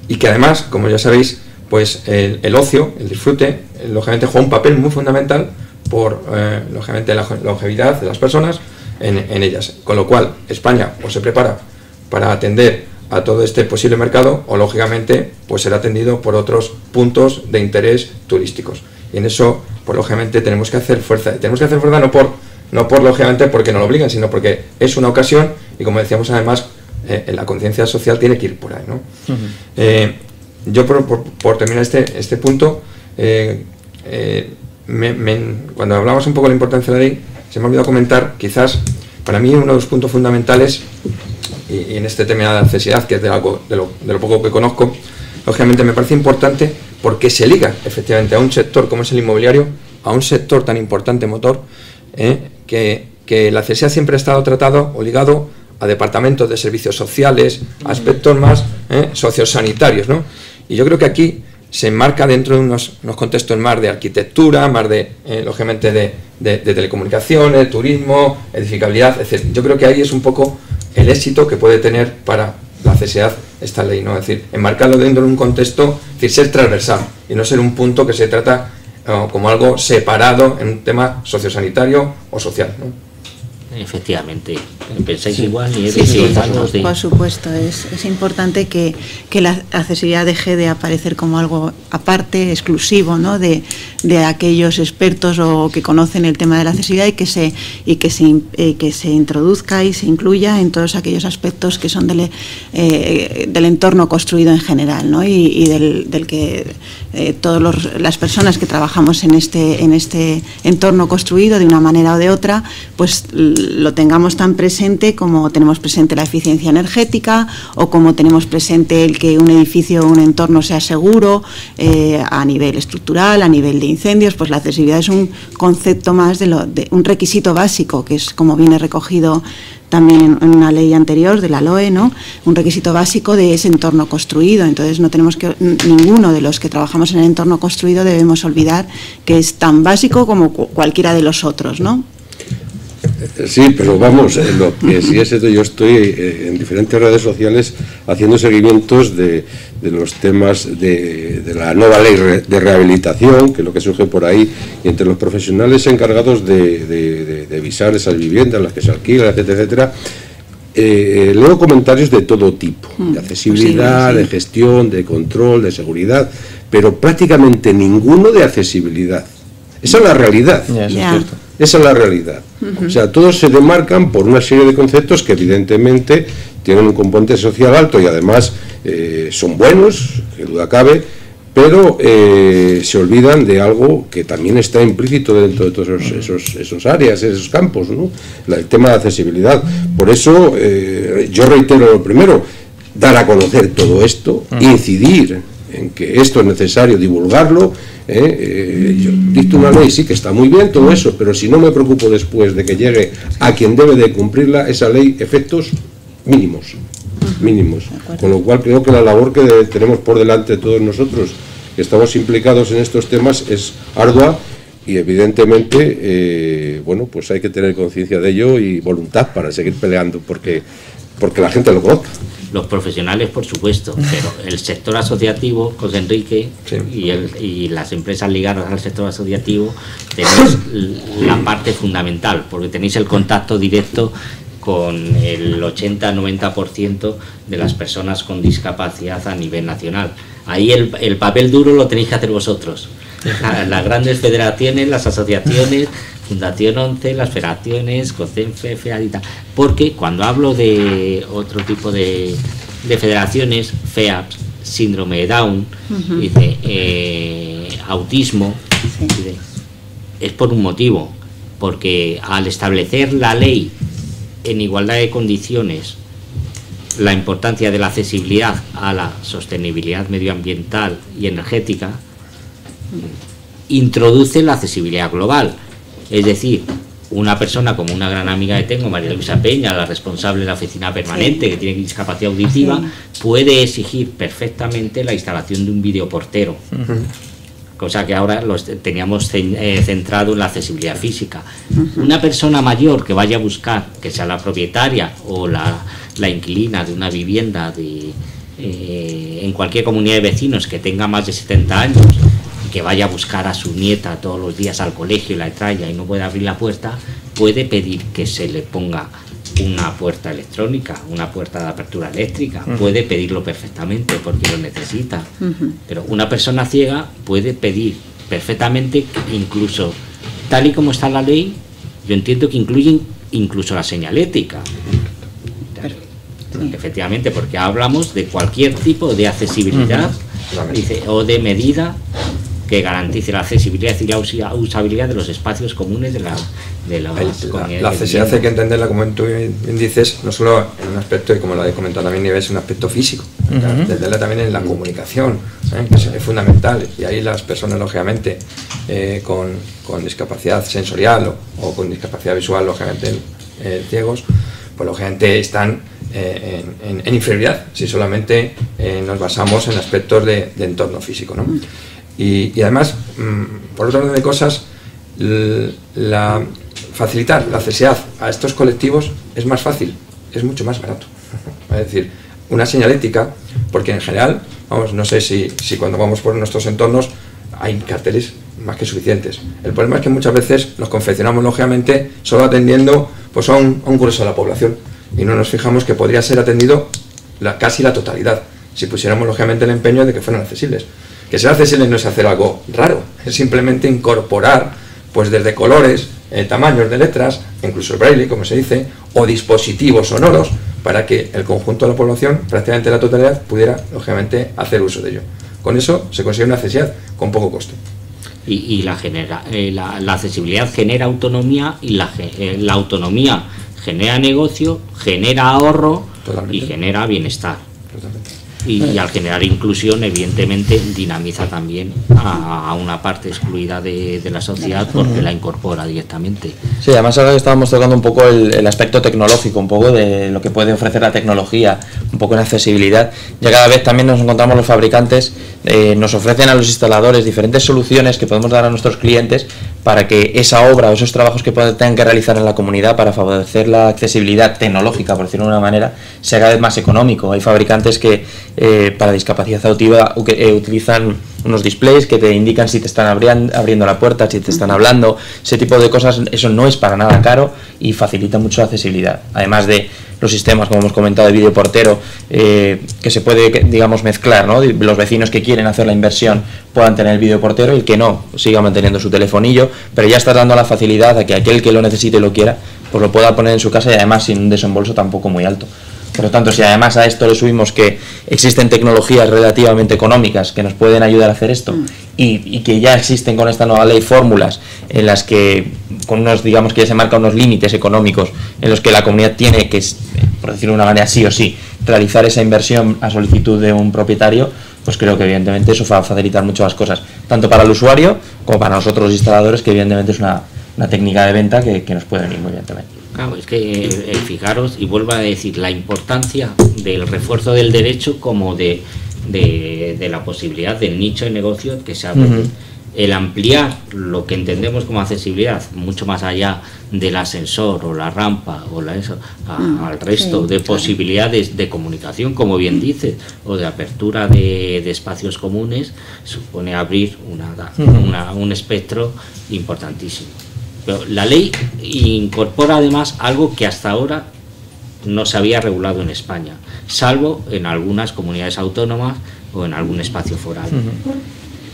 Y que además, como ya sabéis, pues el ocio, el disfrute, lógicamente juega un papel muy fundamental por, lógicamente, la longevidad de las personas en ellas. Con lo cual, España o se prepara para atender a todo este posible mercado o, lógicamente, pues será atendido por otros puntos de interés turísticos. Y en eso, pues lógicamente, tenemos que hacer fuerza. Tenemos que hacer fuerza no por lógicamente, porque nos lo obligan, sino porque es una ocasión y, como decíamos, además, la conciencia social tiene que ir por ahí, ¿no? Yo, por terminar este punto, cuando hablamos un poco de la importancia de la ley, se me ha olvidado comentar, quizás, para mí uno de los puntos fundamentales, y en este tema de la accesibilidad, que es de lo poco que conozco, lógicamente me parece importante porque se liga efectivamente a un sector como es el inmobiliario, a un sector tan importante motor, que la accesibilidad siempre ha estado tratado o ligado a departamentos de servicios sociales, aspectos más sociosanitarios, ¿no? Y yo creo que aquí se enmarca dentro de unos contextos más de arquitectura, más de, lógicamente, de telecomunicaciones, turismo, edificabilidad, etc. Yo creo que ahí es un poco el éxito que puede tener para la accesibilidad esta ley, ¿no? Es decir, enmarcarlo dentro de un contexto, es decir, ser transversal y no ser un punto que se trata como algo separado en un tema sociosanitario o social, ¿no? Efectivamente, pensáis igual y sí, por supuesto, es importante que la accesibilidad deje de aparecer como algo aparte, exclusivo, ¿no? de aquellos expertos o que conocen el tema de la accesibilidad y que se introduzca y se incluya en todos aquellos aspectos que son del entorno construido en general, ¿no? y del que todas las personas que trabajamos en este entorno construido de una manera o de otra, pues lo tengamos tan presente como tenemos presente la eficiencia energética o como tenemos presente el que un edificio o un entorno sea seguro a nivel estructural, a nivel de incendios. Pues la accesibilidad es un concepto más de un requisito básico, que es como viene recogido también en una ley anterior de la LOE, ¿no? Un requisito básico de ese entorno construido. Entonces no tenemos que, ninguno de los que trabajamos en el entorno construido debemos olvidar que es tan básico como cualquiera de los otros, ¿no? Sí, pero vamos, lo que sí es esto, yo estoy en diferentes redes sociales haciendo seguimientos de los temas de la nueva ley de rehabilitación, que es lo que surge por ahí, y entre los profesionales encargados de visar esas viviendas, las que se alquilan, etcétera, etcétera, leo comentarios de todo tipo, de accesibilidad, de gestión, de control, de seguridad, pero prácticamente ninguno de accesibilidad. Esa es la realidad. Eso es cierto. Esa es la realidad. O sea, todos se demarcan por una serie de conceptos que evidentemente tienen un componente social alto y además son buenos, que duda cabe, pero se olvidan de algo que también está implícito dentro de todos esos áreas, esos campos, ¿no? El tema de accesibilidad. Por eso yo reitero lo primero, dar a conocer todo esto, incidir en que esto es necesario divulgarlo. Yo dicto una ley, sí, que está muy bien todo eso, pero si no me preocupo después de que llegue a quien debe de cumplirla, esa ley, efectos mínimos, con lo cual creo que la labor que tenemos por delante todos nosotros que estamos implicados en estos temas es ardua y evidentemente bueno, pues hay que tener conciencia de ello y voluntad para seguir peleando porque la gente lo conozca. Los profesionales, por supuesto, pero el sector asociativo, José Enrique, sí, y las empresas ligadas al sector asociativo, tenéis la parte fundamental, porque tenéis el contacto directo con el 80-90% de las personas con discapacidad a nivel nacional. Ahí el papel duro lo tenéis que hacer vosotros. Las grandes federaciones, las asociaciones, Fundación 11, las federaciones, COCENFE, FEADITA, porque cuando hablo de otro tipo de federaciones, FEAPS, síndrome de Down, dice, autismo, dice, es por un motivo, porque al establecer la ley en igualdad de condiciones, la importancia de la accesibilidad a la sostenibilidad medioambiental y energética, introduce la accesibilidad global. Es decir, una persona como una gran amiga que tengo, María Luisa Peña, la responsable de la oficina permanente, que tiene discapacidad auditiva, puede exigir perfectamente la instalación de un videoportero, cosa que ahora teníamos centrado en la accesibilidad física. Una persona mayor que vaya a buscar, que sea la propietaria o la inquilina de una vivienda en cualquier comunidad de vecinos que tenga más de 70 años, que vaya a buscar a su nieta todos los días al colegio y la traiga y no puede abrir la puerta, puede pedir que se le ponga una puerta electrónica, una puerta de apertura eléctrica, puede pedirlo perfectamente porque lo necesita. Pero una persona ciega puede pedir perfectamente, incluso tal y como está la ley, yo entiendo que incluyen incluso la señalética. Efectivamente, porque hablamos de cualquier tipo de accesibilidad, dice, o de medida que garantice la accesibilidad y la usabilidad de los espacios comunes de las comunidades. La accesibilidad hay que entenderla, como tú bien dices, no solo en un aspecto, y como lo he comentado también, Nieves, un aspecto físico, entenderla también en la comunicación, que es fundamental, y ahí las personas, lógicamente, con discapacidad sensorial o con discapacidad visual, lógicamente, ciegos, pues lógicamente están en inferioridad, si solamente nos basamos en aspectos de entorno físico, ¿no? Y además, por otro orden de cosas, facilitar la accesibilidad a estos colectivos es más fácil, es mucho más barato. Es decir, una señalética, porque en general, vamos, no sé si cuando vamos por nuestros entornos hay carteles más que suficientes. El problema es que muchas veces los confeccionamos, lógicamente, solo atendiendo pues, a un grueso de la población, y no nos fijamos que podría ser atendido casi la totalidad, si pusiéramos, lógicamente, el empeño de que fueran accesibles. Que ser accesible no es hacer algo raro, es simplemente incorporar, pues desde colores, tamaños de letras, incluso el braille, como se dice, o dispositivos sonoros, para que el conjunto de la población, prácticamente la totalidad, pudiera, lógicamente, hacer uso de ello. Con eso se consigue una accesibilidad con poco coste. Y la accesibilidad genera autonomía, y la autonomía genera negocio, genera ahorro. Totalmente. Y genera bienestar. Totalmente. Y al generar inclusión, evidentemente, dinamiza también a una parte excluida de la sociedad porque la incorpora directamente. Sí, además ahora estábamos tocando un poco el aspecto tecnológico, un poco de lo que puede ofrecer la tecnología, un poco en accesibilidad. Ya cada vez también nos encontramos los fabricantes, nos ofrecen a los instaladores diferentes soluciones que podemos dar a nuestros clientes para que esa obra o esos trabajos que tengan que realizar en la comunidad para favorecer la accesibilidad tecnológica, por decirlo de una manera, sea cada vez más económico. Hay fabricantes que para discapacidad auditiva utilizan unos displays que te indican si te están abriendo la puerta, si te están hablando, ese tipo de cosas. Eso no es para nada caro y facilita mucho la accesibilidad. Además de los sistemas, como hemos comentado, de videoportero, que se puede, digamos, mezclar, ¿no? Los vecinos que quieren hacer la inversión puedan tener el videoportero y el que no siga manteniendo su telefonillo, pero ya estás dando la facilidad a que aquel que lo necesite y lo quiera, pues lo pueda poner en su casa, y además sin un desembolso tampoco muy alto. Por lo tanto, si además a esto le subimos que existen tecnologías relativamente económicas que nos pueden ayudar a hacer esto, y que ya existen con esta nueva ley fórmulas en las que, con unos, digamos que ya se marcan unos límites económicos en los que la comunidad tiene que, por decirlo de una manera, sí o sí, realizar esa inversión a solicitud de un propietario, pues creo que evidentemente eso va a facilitar mucho las cosas, tanto para el usuario como para nosotros los instaladores, que evidentemente es una técnica de venta que nos puede venir muy bien también. Claro, es que fijaros, y vuelvo a decir, la importancia del refuerzo del derecho como de la posibilidad del nicho de negocio que se abre. el ampliar lo que entendemos como accesibilidad, mucho más allá del ascensor o la rampa o al resto de posibilidades de comunicación, como bien dices, o de apertura de espacios comunes, supone abrir un espectro importantísimo. Pero la ley incorpora además algo que hasta ahora no se había regulado en España, salvo en algunas comunidades autónomas o en algún espacio foral.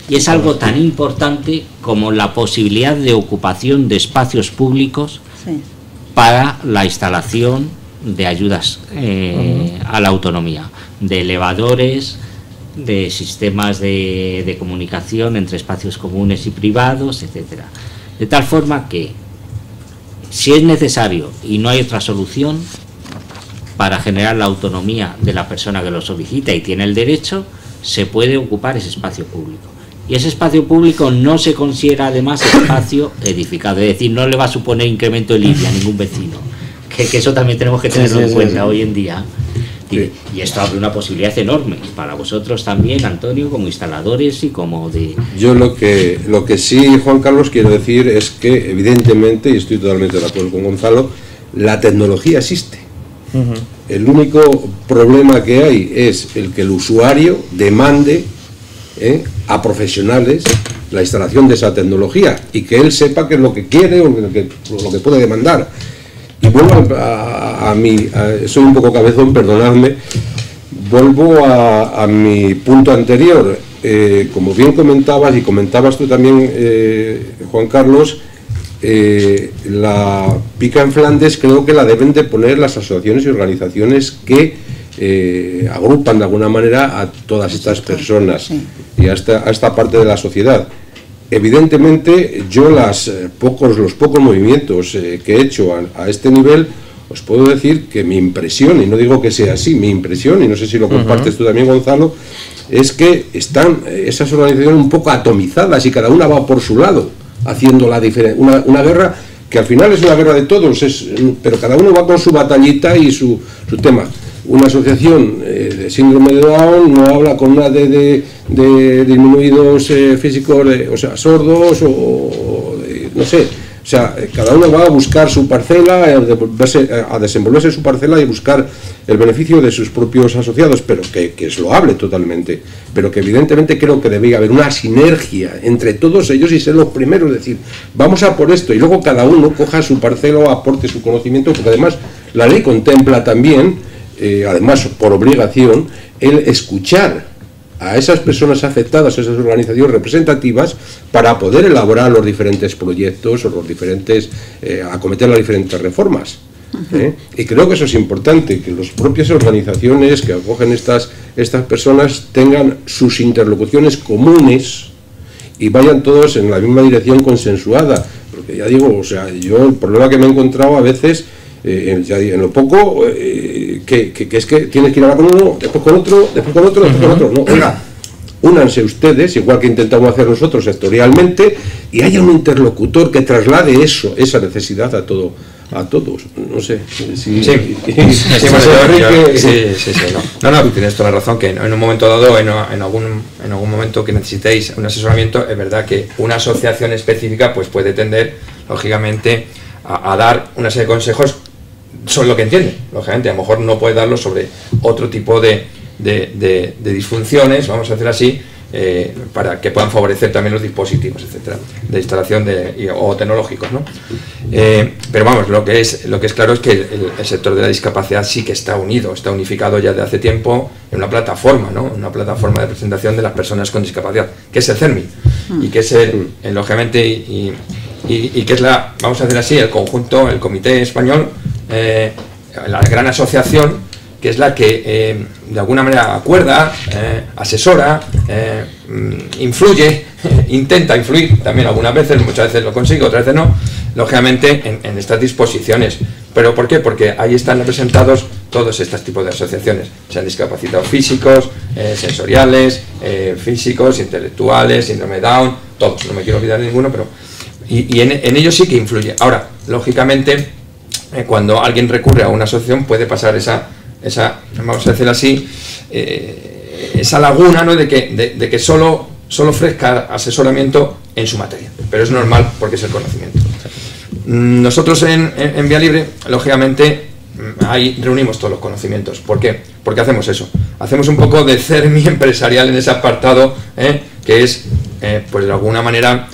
Y es algo tan importante como la posibilidad de ocupación de espacios públicos para la instalación de ayudas a la autonomía, de elevadores, de sistemas de comunicación entre espacios comunes y privados, etcétera. De tal forma que, si es necesario y no hay otra solución para generar la autonomía de la persona que lo solicita y tiene el derecho, se puede ocupar ese espacio público. Y ese espacio público no se considera además espacio edificado, es decir, no le va a suponer incremento de limpia a ningún vecino, que eso también tenemos que tenerlo en cuenta hoy en día. Y esto abre una posibilidad enorme para vosotros también, Antonio, como instaladores y como de... Yo lo que sí, Juan Carlos, quiero decir es que evidentemente, y estoy totalmente de acuerdo con Gonzalo, la tecnología existe. El único problema que hay es el que el usuario demande a profesionales la instalación de esa tecnología y que él sepa qué es lo que quiere o lo que puede demandar. Y vuelvo a mí, soy un poco cabezón, perdonadme, vuelvo a mi punto anterior. Como bien comentabas y comentabas tú también, Juan Carlos, la pica en Flandes creo que la deben de poner las asociaciones y organizaciones que agrupan de alguna manera a todas estas personas y a esta parte de la sociedad. Evidentemente yo los pocos movimientos que he hecho a este nivel, os puedo decir que mi impresión, y no digo que sea así, mi impresión, y no sé si lo compartes tú también, Gonzalo, es que están esas organizaciones un poco atomizadas y cada una va por su lado, haciendo una guerra que al final es una guerra de todos, pero cada uno va con su batallita y su tema. Una asociación de síndrome de Down no habla con una de disminuidos físicos, o sea, sordos no sé, o sea, cada uno va a buscar su parcela, a desenvolverse su parcela y buscar el beneficio de sus propios asociados, pero que es loable totalmente, pero que evidentemente creo que debía haber una sinergia entre todos ellos y ser los primeros, es decir, vamos a por esto y luego cada uno coja su parcela o aporte su conocimiento, porque además la ley contempla también, además por obligación, el escuchar a esas personas afectadas, a esas organizaciones representativas, para poder elaborar los diferentes proyectos o los diferentes, acometer las diferentes reformas. Y creo que eso es importante, que las propias organizaciones que acogen estas personas tengan sus interlocuciones comunes y vayan todos en la misma dirección consensuada, porque ya digo, o sea, yo el problema que me he encontrado a veces, en lo poco, que es que tienes que ir ahora con uno, después con otro, después con otro, después con otro. No, oiga, únanse ustedes, igual que intentamos hacer nosotros sectorialmente, y haya un interlocutor que traslade esa necesidad a todos. No sé si... No, tienes toda la razón, que en un momento dado, en algún momento que necesitéis un asesoramiento, es verdad que una asociación específica pues puede tender, lógicamente, a dar una serie de consejos sobre lo que entiende. Lógicamente, a lo mejor no puede darlo sobre otro tipo de disfunciones, vamos a hacer así, para que puedan favorecer también los dispositivos, etcétera, de instalación o tecnológicos, ¿no? Pero vamos, lo que es claro es que el sector de la discapacidad sí que está unido, está unificado ya de hace tiempo en una plataforma, ¿no? Una plataforma de presentación de las personas con discapacidad, que es el CERMI, y que es lógicamente, y que es vamos a hacer así, el conjunto, el Comité Español, la gran asociación, que es la que de alguna manera acuerda, asesora, influye, intenta influir también algunas veces, muchas veces lo consigue, otras veces no, lógicamente en estas disposiciones. ¿Pero por qué? Porque ahí están representados todos estos tipos de asociaciones, sean discapacitados físicos, sensoriales, físicos, intelectuales, síndrome de Down, todos, no me quiero olvidar de ninguno, pero y en ellos sí que influye. Ahora, lógicamente, cuando alguien recurre a una asociación puede pasar esa vamos a decir así, esa laguna, ¿no? de que solo solo ofrezca asesoramiento en su materia, pero es normal porque es el conocimiento. Nosotros en Vía Libre, lógicamente, ahí reunimos todos los conocimientos. ¿Por qué? Porque hacemos eso. Hacemos un poco de CERMI empresarial en ese apartado, que es, pues de alguna manera,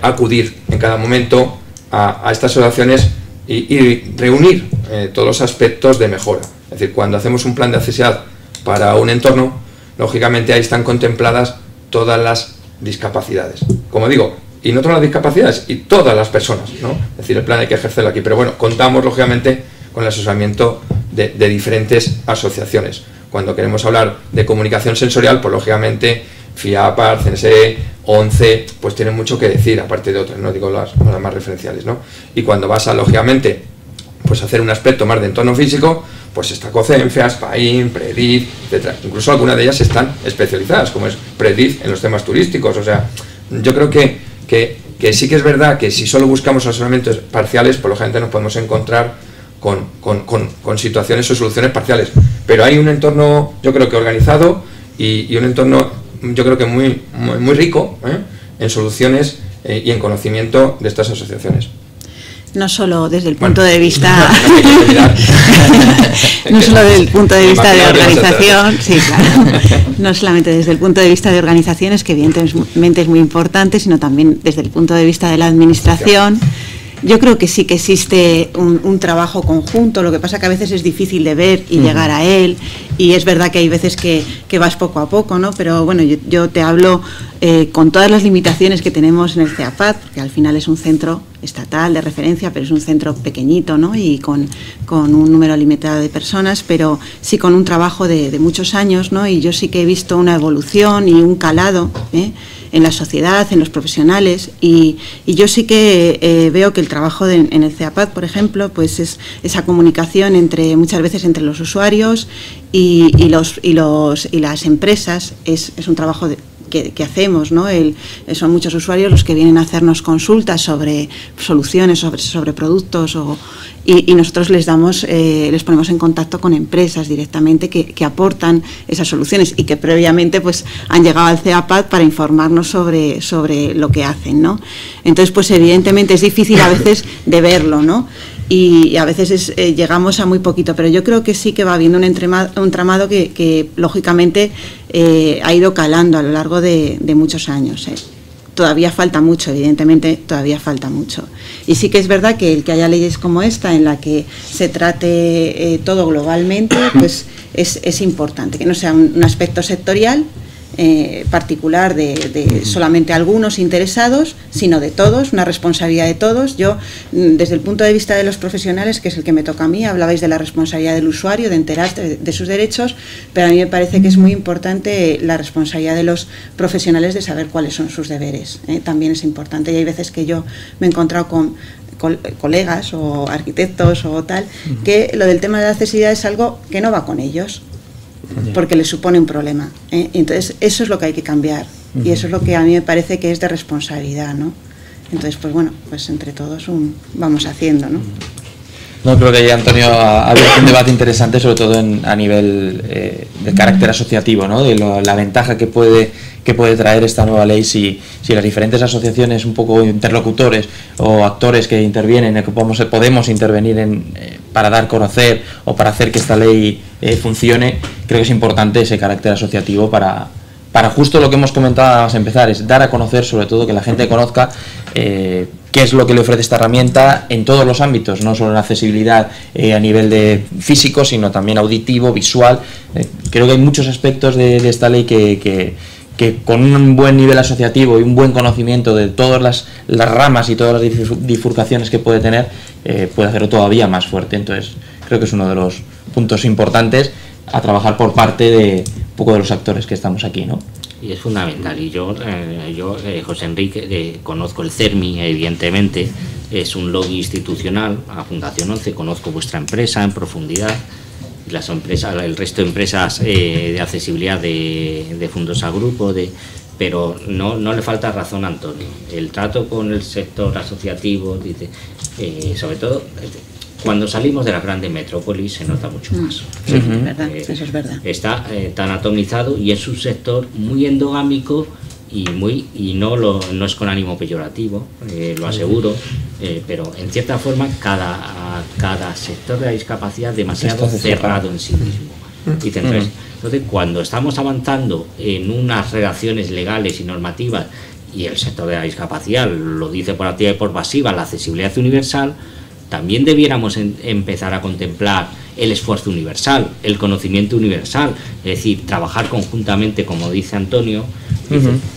acudir en cada momento a estas asociaciones y reunir todos los aspectos de mejora. Es decir, cuando hacemos un plan de accesibilidad para un entorno, lógicamente ahí están contempladas todas las discapacidades. Como digo, y no todas las discapacidades, y todas las personas, ¿no? Es decir, el plan hay que ejercerlo aquí. Pero bueno, contamos lógicamente con el asesoramiento de diferentes asociaciones. Cuando queremos hablar de comunicación sensorial, pues lógicamente FIAPAR, CNSE, ONCE, pues tienen mucho que decir, aparte de otras, no digo las más referenciales, ¿no? Y cuando vas a, lógicamente, pues hacer un aspecto más de entorno físico, pues está COCENFE, ASPAIN, PREDIF, etc. Incluso algunas de ellas están especializadas, como es PREDIF en los temas turísticos. O sea, yo creo que sí que es verdad que si solo buscamos asesoramientos parciales, pues lógicamente nos podemos encontrar con situaciones o soluciones parciales. Pero hay un entorno, yo creo que organizado y un entorno, yo creo que muy rico en soluciones y en conocimiento de estas asociaciones. No solo desde el punto de vista no solo desde el punto de vista de organización, sí, claro, no solamente desde el punto de vista de organizaciones, que evidentemente es muy importante, sino también desde el punto de vista de la administración. Yo creo que sí que existe un trabajo conjunto, lo que pasa que a veces es difícil de ver y llegar a él, y es verdad que hay veces que vas poco a poco, ¿no? Pero bueno, yo te hablo con todas las limitaciones que tenemos en el CEAPAD, porque al final es un centro estatal de referencia, pero es un centro pequeñito, ¿no? Y con un número limitado de personas, pero sí con un trabajo de muchos años, ¿no? Y yo sí que he visto una evolución y un calado en la sociedad, en los profesionales, y yo sí que veo que el trabajo en el CEAPAD, por ejemplo, pues es esa comunicación muchas veces entre los usuarios y las empresas, es un trabajo que hacemos, ¿no? Son muchos usuarios los que vienen a hacernos consultas sobre soluciones, sobre productos, y nosotros les ponemos en contacto con empresas directamente que aportan esas soluciones y que previamente pues han llegado al CEAPAD para informarnos sobre lo que hacen, ¿no? Entonces, pues evidentemente es difícil a veces de verlo, ¿no? Y a veces llegamos a muy poquito, pero yo creo que sí que va habiendo un entramado que lógicamente ha ido calando a lo largo de muchos años. Todavía falta mucho, evidentemente, todavía falta mucho. Y sí que es verdad que el que haya leyes como esta, en la que se trate todo globalmente, pues es importante, que no sea un aspecto sectorial, particular de solamente algunos interesados, sino de todos, una responsabilidad de todos. Yo, desde el punto de vista de los profesionales, que es el que me toca a mí, hablabais de la responsabilidad del usuario, de enterarse de sus derechos, pero a mí me parece que es muy importante la responsabilidad de los profesionales de saber cuáles son sus deberes. También es importante, y hay veces que yo me he encontrado con colegas o arquitectos o tal, que lo del tema de la accesibilidad es algo que no va con ellos, porque les supone un problema. Entonces, eso es lo que hay que cambiar, y eso es lo que a mí me parece que es de responsabilidad, ¿no? Entonces, pues bueno, pues entre todos vamos haciendo, ¿no? No, creo que ahí Antonio ha abierto un debate interesante, sobre todo a nivel de carácter asociativo, ¿no? De la ventaja que puede traer esta nueva ley si las diferentes asociaciones, un poco interlocutores o actores que intervienen, que podemos intervenir para dar a conocer o para hacer que esta ley funcione. Creo que es importante ese carácter asociativo para justo lo que hemos comentado al empezar, es dar a conocer, sobre todo que la gente conozca qué es lo que le ofrece esta herramienta en todos los ámbitos, no solo en accesibilidad a nivel de físico, sino también auditivo, visual. Creo que hay muchos aspectos de esta ley que con un buen nivel asociativo y un buen conocimiento de todas las ramas y todas las bifurcaciones que puede tener, puede hacerlo todavía más fuerte. Entonces, creo que es uno de los puntos importantes a trabajar por parte de un poco de los actores que estamos aquí, ¿no? Y es fundamental. Y yo José Enrique, conozco el CERMI, evidentemente, es un lobby institucional, a Fundación ONCE, conozco vuestra empresa en profundidad, las empresas, el resto de empresas de accesibilidad de Fundosa Grupo, pero no le falta razón a Antonio. El trato con el sector asociativo, dice, sobre todo cuando salimos de las grandes metrópolis se nota mucho más. Eso es verdad. Está tan atomizado y es un sector muy endogámico y no es con ánimo peyorativo, lo aseguro, pero en cierta forma cada sector de la discapacidad demasiado cerrado en sí mismo. Y entonces, cuando estamos avanzando en unas redacciones legales y normativas, y el sector de la discapacidad lo dice por activa y por pasiva, la accesibilidad universal, también debiéramos empezar a contemplar el esfuerzo universal, el conocimiento universal, es decir, trabajar conjuntamente, como dice Antonio,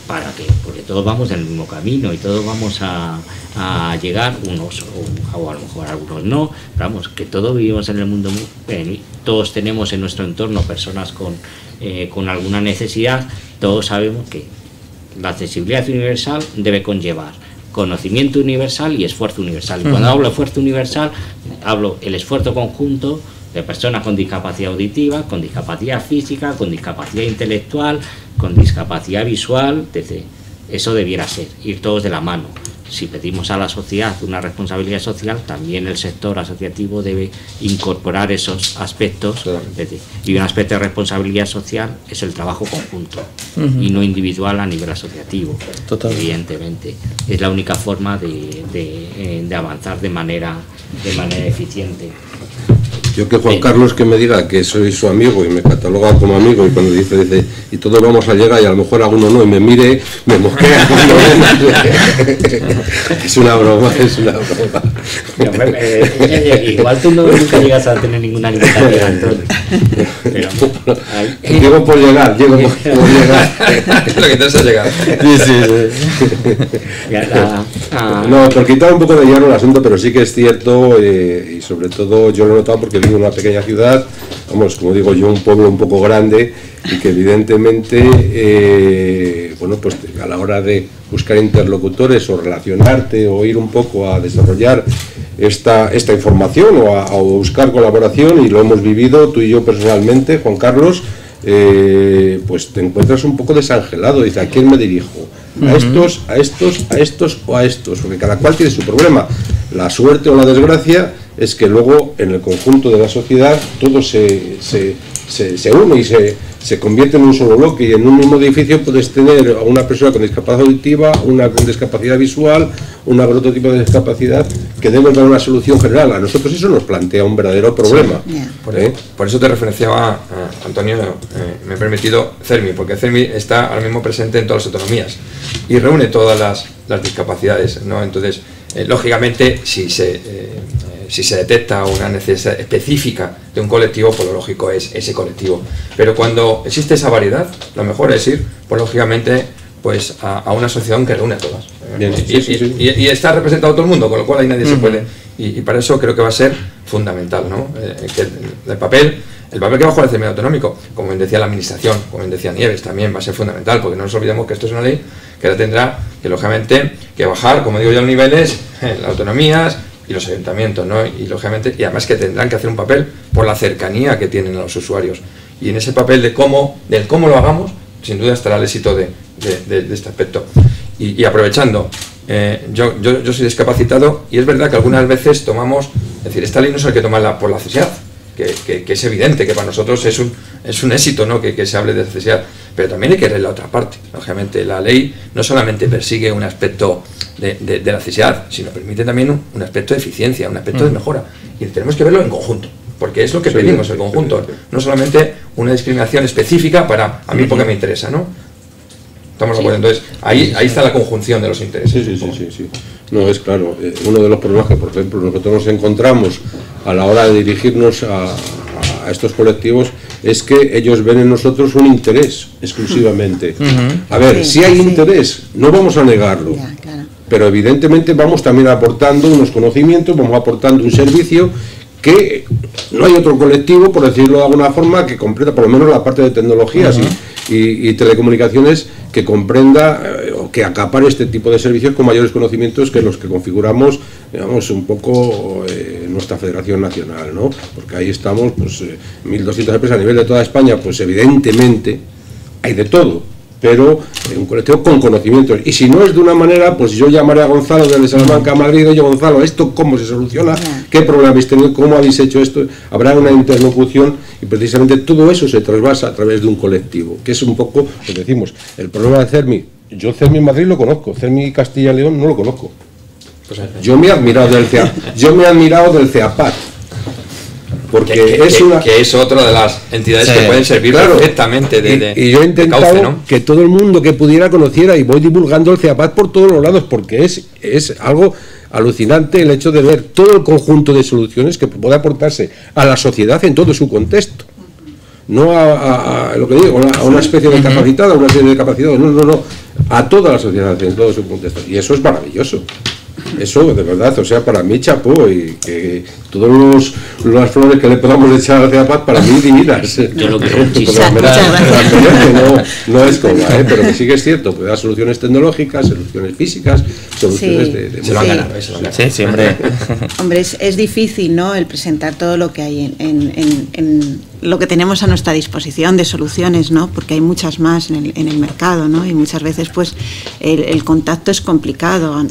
para que, porque todos vamos en el mismo camino y todos vamos a llegar, unos o a lo mejor algunos no, pero vamos, que todos vivimos en el mundo, todos tenemos en nuestro entorno personas con alguna necesidad, todos sabemos que la accesibilidad universal debe conllevar conocimiento universal y esfuerzo universal. Y cuando hablo de esfuerzo universal, hablo el esfuerzo conjunto de personas con discapacidad auditiva, con discapacidad física, con discapacidad intelectual, con discapacidad visual, etc. Eso debiera ser, ir todos de la mano. Si pedimos a la sociedad una responsabilidad social, también el sector asociativo debe incorporar esos aspectos. Y un aspecto de responsabilidad social es el trabajo conjunto y no individual a nivel asociativo. Totalmente. Evidentemente. Es la única forma de avanzar de manera eficiente. Yo que Juan Carlos que me diga que soy su amigo y me cataloga como amigo, y cuando dice y todos vamos a llegar y a lo mejor alguno no, y me mire, me mosquea cuando es una broma. Igual tú nunca llegas a tener ninguna limitación, pero llego por llegar. Lo que te hace llegar. No, por quitar un poco de llano el asunto, pero sí que es cierto, y sobre todo yo lo he notado porque vivo en una pequeña ciudad, vamos, como digo yo, un pueblo un poco grande, y que evidentemente, bueno, pues a la hora de buscar interlocutores o relacionarte o ir un poco a desarrollar esta información o a buscar colaboración, y lo hemos vivido tú y yo personalmente, Juan Carlos, pues te encuentras un poco desangelado. Dices, ¿a quién me dirijo? ¿A estos o a estos? Porque cada cual tiene su problema. La suerte o la desgracia es que luego en el conjunto de la sociedad todo se une y se convierte en un solo bloque, y en un mismo edificio puedes tener a una persona con discapacidad auditiva, una con discapacidad visual, una con otro tipo de discapacidad, que deben dar una solución general. A nosotros eso nos plantea un verdadero problema. Por eso te referenciaba, Antonio, me he permitido CERMI, porque CERMI está ahora mismo presente en todas las autonomías y reúne todas las discapacidades, ¿no? Entonces, lógicamente, si se detecta una necesidad específica de un colectivo, pues lo lógico es ese colectivo. Pero cuando existe esa variedad, lo mejor es ir, pues lógicamente, pues a una asociación que reúne a todas. Bien, y está representado todo el mundo, con lo cual ahí nadie se puede. Y para eso creo que va a ser fundamental, ¿no? Que el papel que va a jugar el CERMI autonómico, como bien decía la administración, como bien decía Nieves, también va a ser fundamental, porque no nos olvidemos que esto es una ley que ahora tendrá que, lógicamente, que bajar, como digo yo, los niveles, las autonomías y los ayuntamientos, ¿no? Y lógicamente, y además que tendrán que hacer un papel por la cercanía que tienen a los usuarios. Y en ese papel del cómo lo hagamos, sin duda estará el éxito de este aspecto. Y aprovechando, yo soy discapacitado, y es verdad que algunas veces tomamos, es decir, esta ley no es el que tomarla por la accesibilidad, que es evidente que para nosotros es un éxito, ¿no? que se hable de accesibilidad, pero también hay que ver la otra parte. Lógicamente, la ley no solamente persigue un aspecto de la accesibilidad, sino permite también un aspecto de eficiencia, un aspecto de mejora, y tenemos que verlo en conjunto, porque es lo que pedimos, el conjunto, no solamente una discriminación específica para a mí porque me interesa, ¿no? ¿Estamos de acuerdo? Entonces, ahí está la conjunción de los intereses. Sí. No, es claro, uno de los problemas que, por ejemplo, nosotros nos encontramos a la hora de dirigirnos a estos colectivos es que ellos ven en nosotros un interés exclusivamente. A ver, si hay interés, no vamos a negarlo, pero evidentemente vamos también aportando unos conocimientos, vamos aportando un servicio que no hay otro colectivo, por decirlo de alguna forma, que completa por lo menos la parte de tecnologías y telecomunicaciones, que comprenda o que acapare este tipo de servicios con mayores conocimientos que los que configuramos, digamos, un poco nuestra Federación Nacional, ¿no? Porque ahí estamos, pues 1.200 empresas a nivel de toda España, pues evidentemente hay de todo, pero un colectivo con conocimientos. Y si no es de una manera, pues yo llamaré a Gonzalo desde Salamanca a Madrid, oye Gonzalo, ¿esto cómo se soluciona? ¿Qué problema habéis tenido? ¿Cómo habéis hecho esto? Habrá una interlocución, y precisamente todo eso se trasvasa a través de un colectivo, que es un poco, pues decimos, el problema de CERMI, Yo CERMI Madrid lo conozco, CERMI Castilla y León no lo conozco. Yo me he admirado del CEAPAT, porque que es otra de las entidades que pueden servir perfectamente y yo he intentado cauce, ¿no? que todo el mundo que pudiera conociera, y voy divulgando el CEAPAT por todos los lados, porque es algo alucinante el hecho de ver todo el conjunto de soluciones que puede aportarse a la sociedad en todo su contexto. No a lo que digo, a una especie de capacitada, a una serie de capacidades, no, a toda la sociedad en todo su contexto. Y eso es maravilloso. Eso, de verdad, o sea, para mí chapó, y que todas las flores que le podamos echar al CEAPAT, para mí divinas. Yo lo quiero muchísimo. No es como, pero que sí que es cierto, que da soluciones tecnológicas, soluciones físicas, soluciones de se lo han ganado, eso. Sí, hombre. Hombre, es difícil, ¿no?, el presentar todo lo que hay en lo que tenemos a nuestra disposición de soluciones, ¿no?, porque hay muchas más en el mercado, ¿no?, y muchas veces pues el contacto es complicado,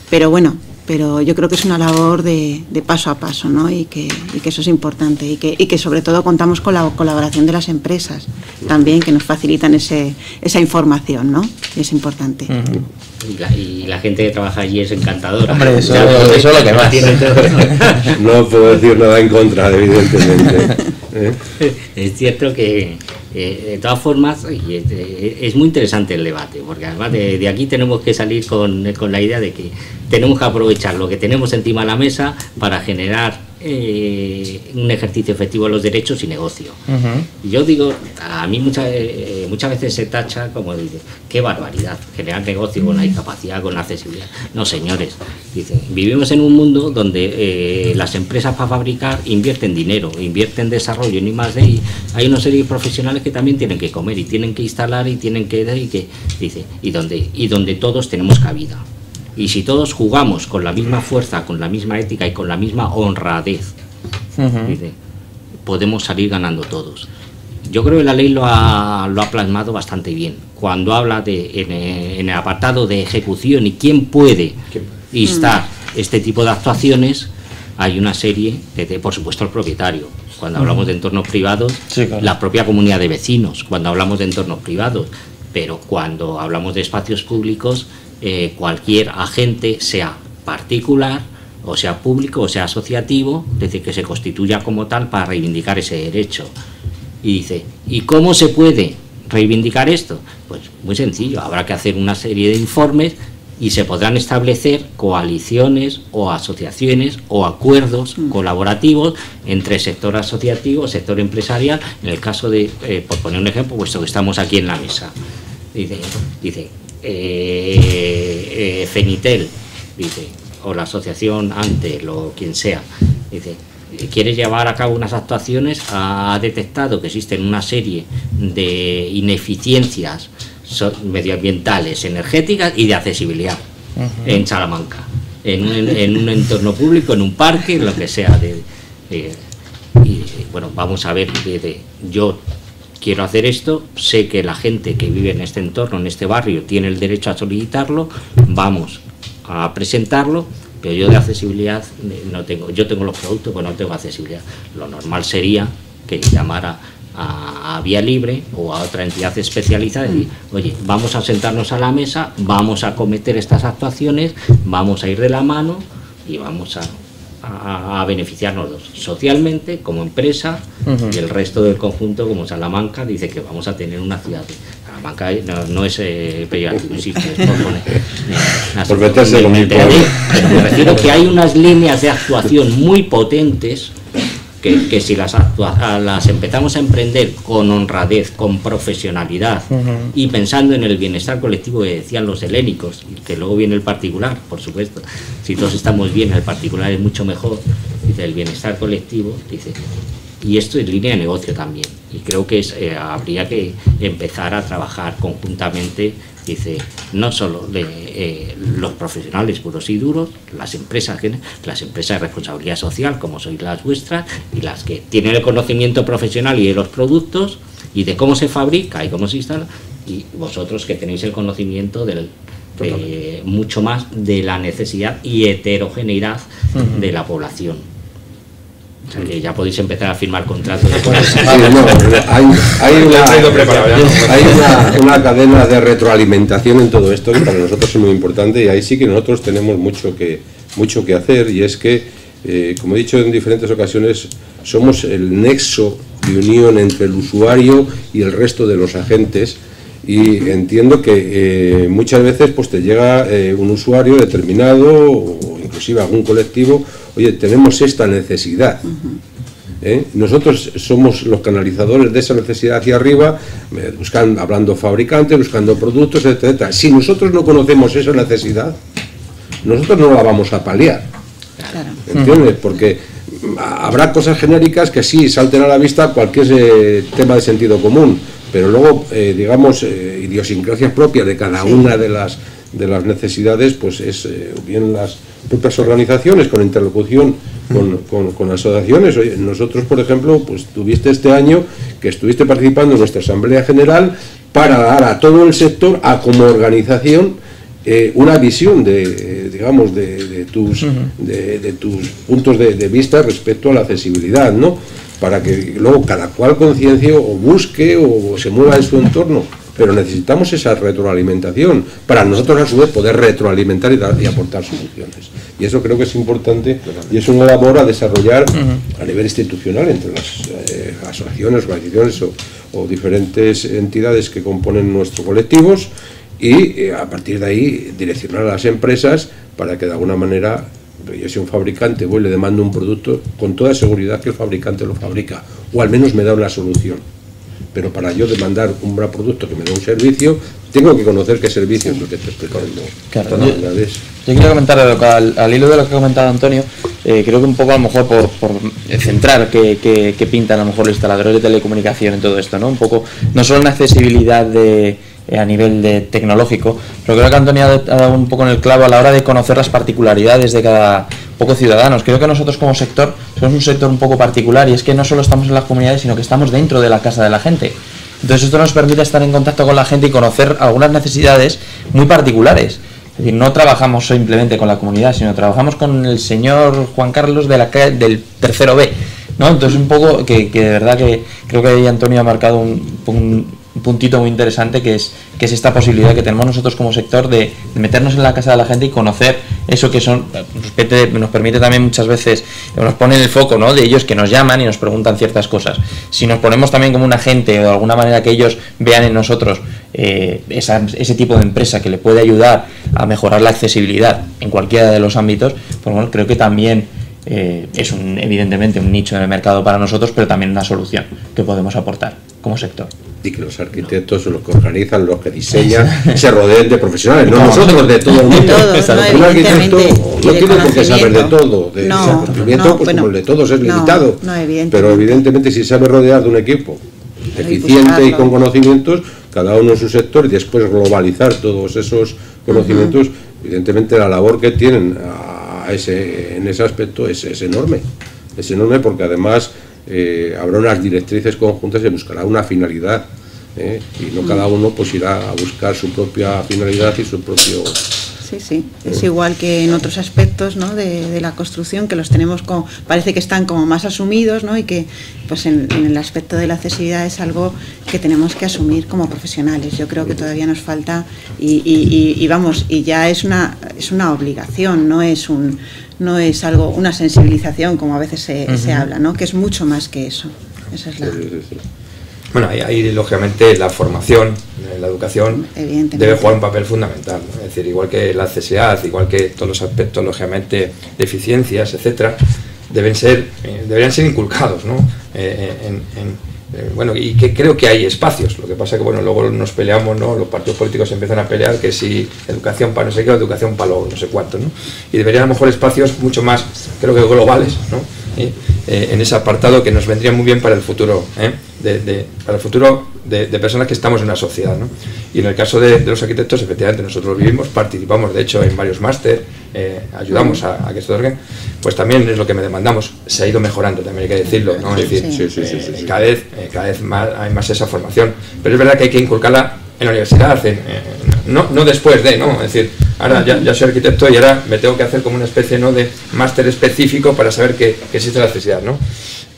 pero yo creo que es una labor de paso a paso, ¿no?, y que eso es importante, y que sobre todo contamos con la colaboración de las empresas también, que nos facilitan esa información, ¿no?, y es importante. Y la gente que trabaja allí es encantadora. Hombre, eso es lo que más. No puedo decir nada en contra, evidentemente. Es cierto que de todas formas es muy interesante el debate, porque además de aquí tenemos que salir con la idea de que tenemos que aprovechar lo que tenemos encima de la mesa para generar un ejercicio efectivo de los derechos y negocio. Yo digo, a mí muchas veces se tacha como dice, qué barbaridad, generar negocio con la discapacidad, con la accesibilidad. No, señores, dicen, vivimos en un mundo donde las empresas para fabricar invierten dinero, invierten desarrollo, ni más de ahí. Hay una serie de profesionales que también tienen que comer y tienen que instalar y tienen que dar y donde todos tenemos cabida. Y si todos jugamos con la misma fuerza, con la misma ética y con la misma honradez, podemos salir ganando todos. Yo creo que la ley lo ha plasmado bastante bien. Cuando habla en el apartado de ejecución y quién puede instar este tipo de actuaciones, hay una serie por supuesto, el propietario. Cuando hablamos de entornos privados, sí, claro, la propia comunidad de vecinos, cuando hablamos de entornos privados, pero cuando hablamos de espacios públicos, cualquier agente, sea particular, o sea público, o sea asociativo, es decir, que se constituya como tal para reivindicar ese derecho. Y dice, ¿y cómo se puede reivindicar esto? Pues muy sencillo, habrá que hacer una serie de informes y se podrán establecer coaliciones o asociaciones o acuerdos colaborativos entre sector asociativo, sector empresarial, en el caso de, por poner un ejemplo, puesto que estamos aquí en la mesa, dice Fenitel, dice, o la asociación Antel o quien sea, dice, quiere llevar a cabo unas actuaciones, ha detectado que existen una serie de ineficiencias medioambientales, energéticas y de accesibilidad en Salamanca, en un entorno público, en un parque, lo que sea. Y bueno, vamos a ver, yo quiero hacer esto, sé que la gente que vive en este entorno, en este barrio, tiene el derecho a solicitarlo, vamos a presentarlo, pero yo de accesibilidad no tengo. Yo tengo los productos, pero no tengo accesibilidad. Lo normal sería que llamara a Vía Libre o a otra entidad especializada y decir, oye, vamos a sentarnos a la mesa, vamos a cometer estas actuaciones, vamos a ir de la mano y vamos a beneficiarnos socialmente como empresa, y el resto del conjunto como Salamanca dice que vamos a tener una ciudad. Salamanca no es peyorativo, por meterse con mi pueblo. Pero me refiero que hay unas líneas de actuación muy potentes que si las empezamos a emprender con honradez, con profesionalidad y pensando en el bienestar colectivo que decían los helénicos, y que luego viene el particular, por supuesto, si todos estamos bien, el particular es mucho mejor, dice el bienestar colectivo, dice, y esto es línea de negocio también, y creo que habría que empezar a trabajar conjuntamente, dice, no solo los profesionales puros y duros, las empresas de responsabilidad social, como sois las vuestras, y las que tienen el conocimiento profesional y de los productos, y de cómo se fabrica y cómo se instala, y vosotros que tenéis el conocimiento mucho más de la necesidad y heterogeneidad de la población. O sea, que ya podéis empezar a firmar contratos. Hay una cadena de retroalimentación en todo esto que para nosotros es muy importante, y ahí sí que nosotros tenemos mucho que hacer, y es que, como he dicho en diferentes ocasiones, somos el nexo de unión entre el usuario y el resto de los agentes. Y entiendo que muchas veces pues te llega un usuario determinado, o inclusive algún colectivo, oye, tenemos esta necesidad. Nosotros somos los canalizadores de esa necesidad hacia arriba, hablando fabricantes, buscando productos, etcétera. Si nosotros no conocemos esa necesidad, nosotros no la vamos a paliar. Claro. ¿Entiendes? Porque habrá cosas genéricas que sí salten a la vista cualquier tema de sentido común, pero luego, digamos, idiosincrasias propias de cada una de las necesidades, pues es bien las propias organizaciones con interlocución con asociaciones. Oye, nosotros, por ejemplo, pues tuviste este año que estuviste participando en nuestra Asamblea General para dar a todo el sector, como organización, una visión digamos, de tus puntos de vista respecto a la accesibilidad, ¿no? Para que luego cada cual conciencie o busque o se mueva en su entorno, pero necesitamos esa retroalimentación para nosotros a su vez poder retroalimentar y aportar soluciones, y eso creo que es importante, y es una labor a desarrollar a nivel institucional entre las asociaciones, organizaciones o diferentes entidades que componen nuestros colectivos, y a partir de ahí direccionar a las empresas para que de alguna manera, yo soy un fabricante, voy y le demando un producto, con toda seguridad que el fabricante lo fabrica, o al menos me da una solución. Pero para yo demandar un producto que me dé un servicio, tengo que conocer qué servicio es lo que estoy explicando. Claro, yo quería comentar al hilo de lo que ha comentado Antonio, creo que un poco a lo mejor por centrar que pintan a lo mejor los instaladores de telecomunicación en todo esto, ¿no? Un poco, no solo una accesibilidad a nivel tecnológico, pero creo que Antonio ha dado un poco en el clavo a la hora de conocer las particularidades de cada poco ciudadanos. Creo que nosotros como sector somos un sector un poco particular, y es que no solo estamos en las comunidades, sino que estamos dentro de la casa de la gente. Entonces esto nos permite estar en contacto con la gente y conocer algunas necesidades muy particulares. Es decir, no trabajamos simplemente con la comunidad, sino trabajamos con el señor Juan Carlos del tercero B, ¿no? Entonces un poco que de verdad que creo que ahí Antonio ha marcado un puntito muy interesante, que es esta posibilidad que tenemos nosotros como sector de meternos en la casa de la gente y conocer eso que son, nos permite también muchas veces, nos pone en el foco, ¿no?, de ellos, que nos llaman y nos preguntan ciertas cosas. Si nos ponemos también como un agente, o de alguna manera que ellos vean en nosotros ese tipo de empresa que le puede ayudar a mejorar la accesibilidad en cualquiera de los ámbitos, pues bueno, creo que también es evidentemente un nicho en el mercado para nosotros, pero también una solución que podemos aportar como sector. Y que los arquitectos, los que organizan, los que diseñan, se rodeen de profesionales, no nosotros, de todo el mundo. Un arquitecto no tiene por qué saber de todo, el conocimiento, pues como el de todos es limitado, pero evidentemente si sabe rodear de un equipo eficiente y con conocimientos, cada uno en su sector, y después globalizar todos esos conocimientos, evidentemente la labor que tienen en ese aspecto es enorme, porque además habrá unas directrices conjuntas y buscará una finalidad, y no cada uno pues irá a buscar su propia finalidad y su propio... Sí, es igual que en otros aspectos, ¿no?, de la construcción, que los tenemos como, parece que están como más asumidos, ¿no?, y que pues en el aspecto de la accesibilidad es algo que tenemos que asumir como profesionales. Yo creo que todavía nos falta y vamos, y ya es una obligación, no es algo, una sensibilización como a veces se habla, ¿no?, que es mucho más que eso. Esa es la... Sí. Bueno, ahí lógicamente la formación, la educación debe jugar un papel fundamental, ¿no? Es decir, igual que la accesibilidad, igual que todos los aspectos, lógicamente, de eficiencias, etcétera, deberían ser inculcados, ¿no? Bueno, y que creo que hay espacios. Lo que pasa que, bueno, luego nos peleamos, ¿no? Los partidos políticos empiezan a pelear que si educación para no sé qué, o educación para lo no sé cuánto, ¿no? Y deberían a lo mejor espacios mucho más, creo que globales, ¿no? En ese apartado, que nos vendría muy bien para el futuro, para el futuro de personas que estamos en una sociedad, ¿no? Y en el caso de los arquitectos, efectivamente, nosotros vivimos, participamos de hecho en varios máster, ayudamos a que se otorguen, pues también es lo que me demandamos. Se ha ido mejorando, también hay que decirlo, ¿no? Es decir, cada vez más, hay más esa formación, pero es verdad que hay que inculcarla en la universidad, no después de, ¿no? Es decir, ahora ya soy arquitecto y ahora me tengo que hacer como una especie, ¿no?, de máster específico para saber que existe la accesibilidad, ¿no?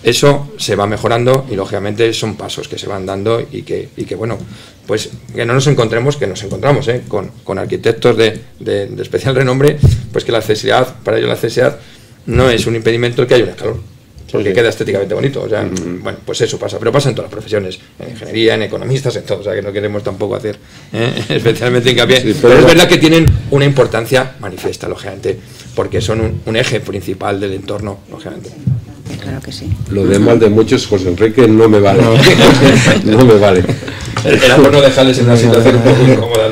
Eso se va mejorando y lógicamente son pasos que se van dando y que bueno, pues que no nos encontremos, que nos encontramos con arquitectos de especial renombre, pues que la accesibilidad, para ellos la accesibilidad no es un impedimento el que haya un escalón, porque queda estéticamente bonito. O sea, bueno, pues eso pasa, pero pasa en todas las profesiones, en ingeniería, en economistas, en todo. O sea, que no queremos tampoco hacer especialmente hincapié, pero es verdad que tienen una importancia manifiesta, lógicamente, porque son un eje principal del entorno, lógicamente. Claro que sí. Lo de mal de muchos, José Enrique, no me vale. No me vale. Era por no dejarles en una situación un poco incómoda.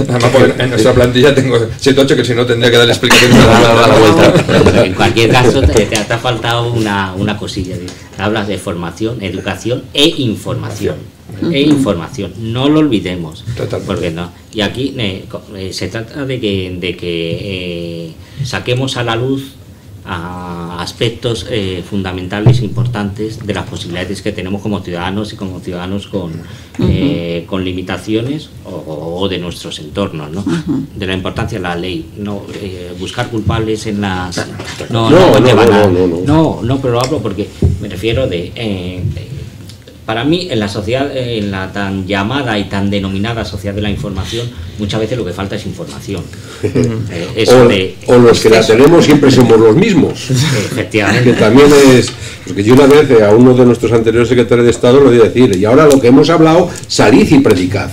Además, en nuestra plantilla tengo 7 o 8 que si no tendría que dar explicaciones a la vuelta. En cualquier caso, te ha faltado una cosilla. Hablas de formación, educación e información. No lo olvidemos. Totalmente. Porque no. Y aquí se trata de que saquemos a la luz a aspectos fundamentales e importantes de las posibilidades que tenemos como ciudadanos y como ciudadanos con limitaciones o de nuestros entornos, ¿no? De la importancia de la ley, no buscar culpables en las no, pero lo hablo porque me refiero para mí, en la sociedad, en la tan llamada y tan denominada sociedad de la información, muchas veces lo que falta es información. O los que la tenemos siempre somos los mismos. Efectivamente. Que también es... Porque yo una vez a uno de nuestros anteriores secretarios de Estado lo voy a decir, y ahora lo que hemos hablado, salid y predicad.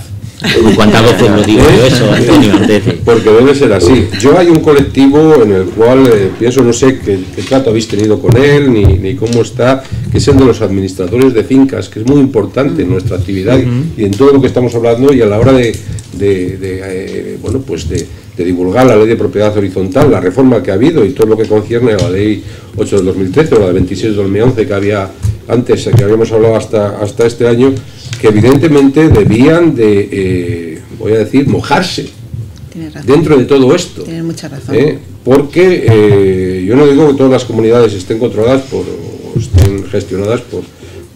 ¿Cuántas veces lo digo yo eso, Antonio? Porque debe ser así. Yo hay un colectivo en el cual pienso, no sé qué trato habéis tenido con él, ni cómo está, que es el de los administradores de fincas, que es muy importante en nuestra actividad y en todo lo que estamos hablando, y a la hora de divulgar la ley de propiedad horizontal, la reforma que ha habido y todo lo que concierne a la ley 8 del 2013 o la de 26 del 2011 que había antes, que habíamos hablado hasta este año, que evidentemente debían de, voy a decir, mojarse dentro de todo esto. Tienes mucha razón. Porque yo no digo que todas las comunidades estén controladas o estén gestionadas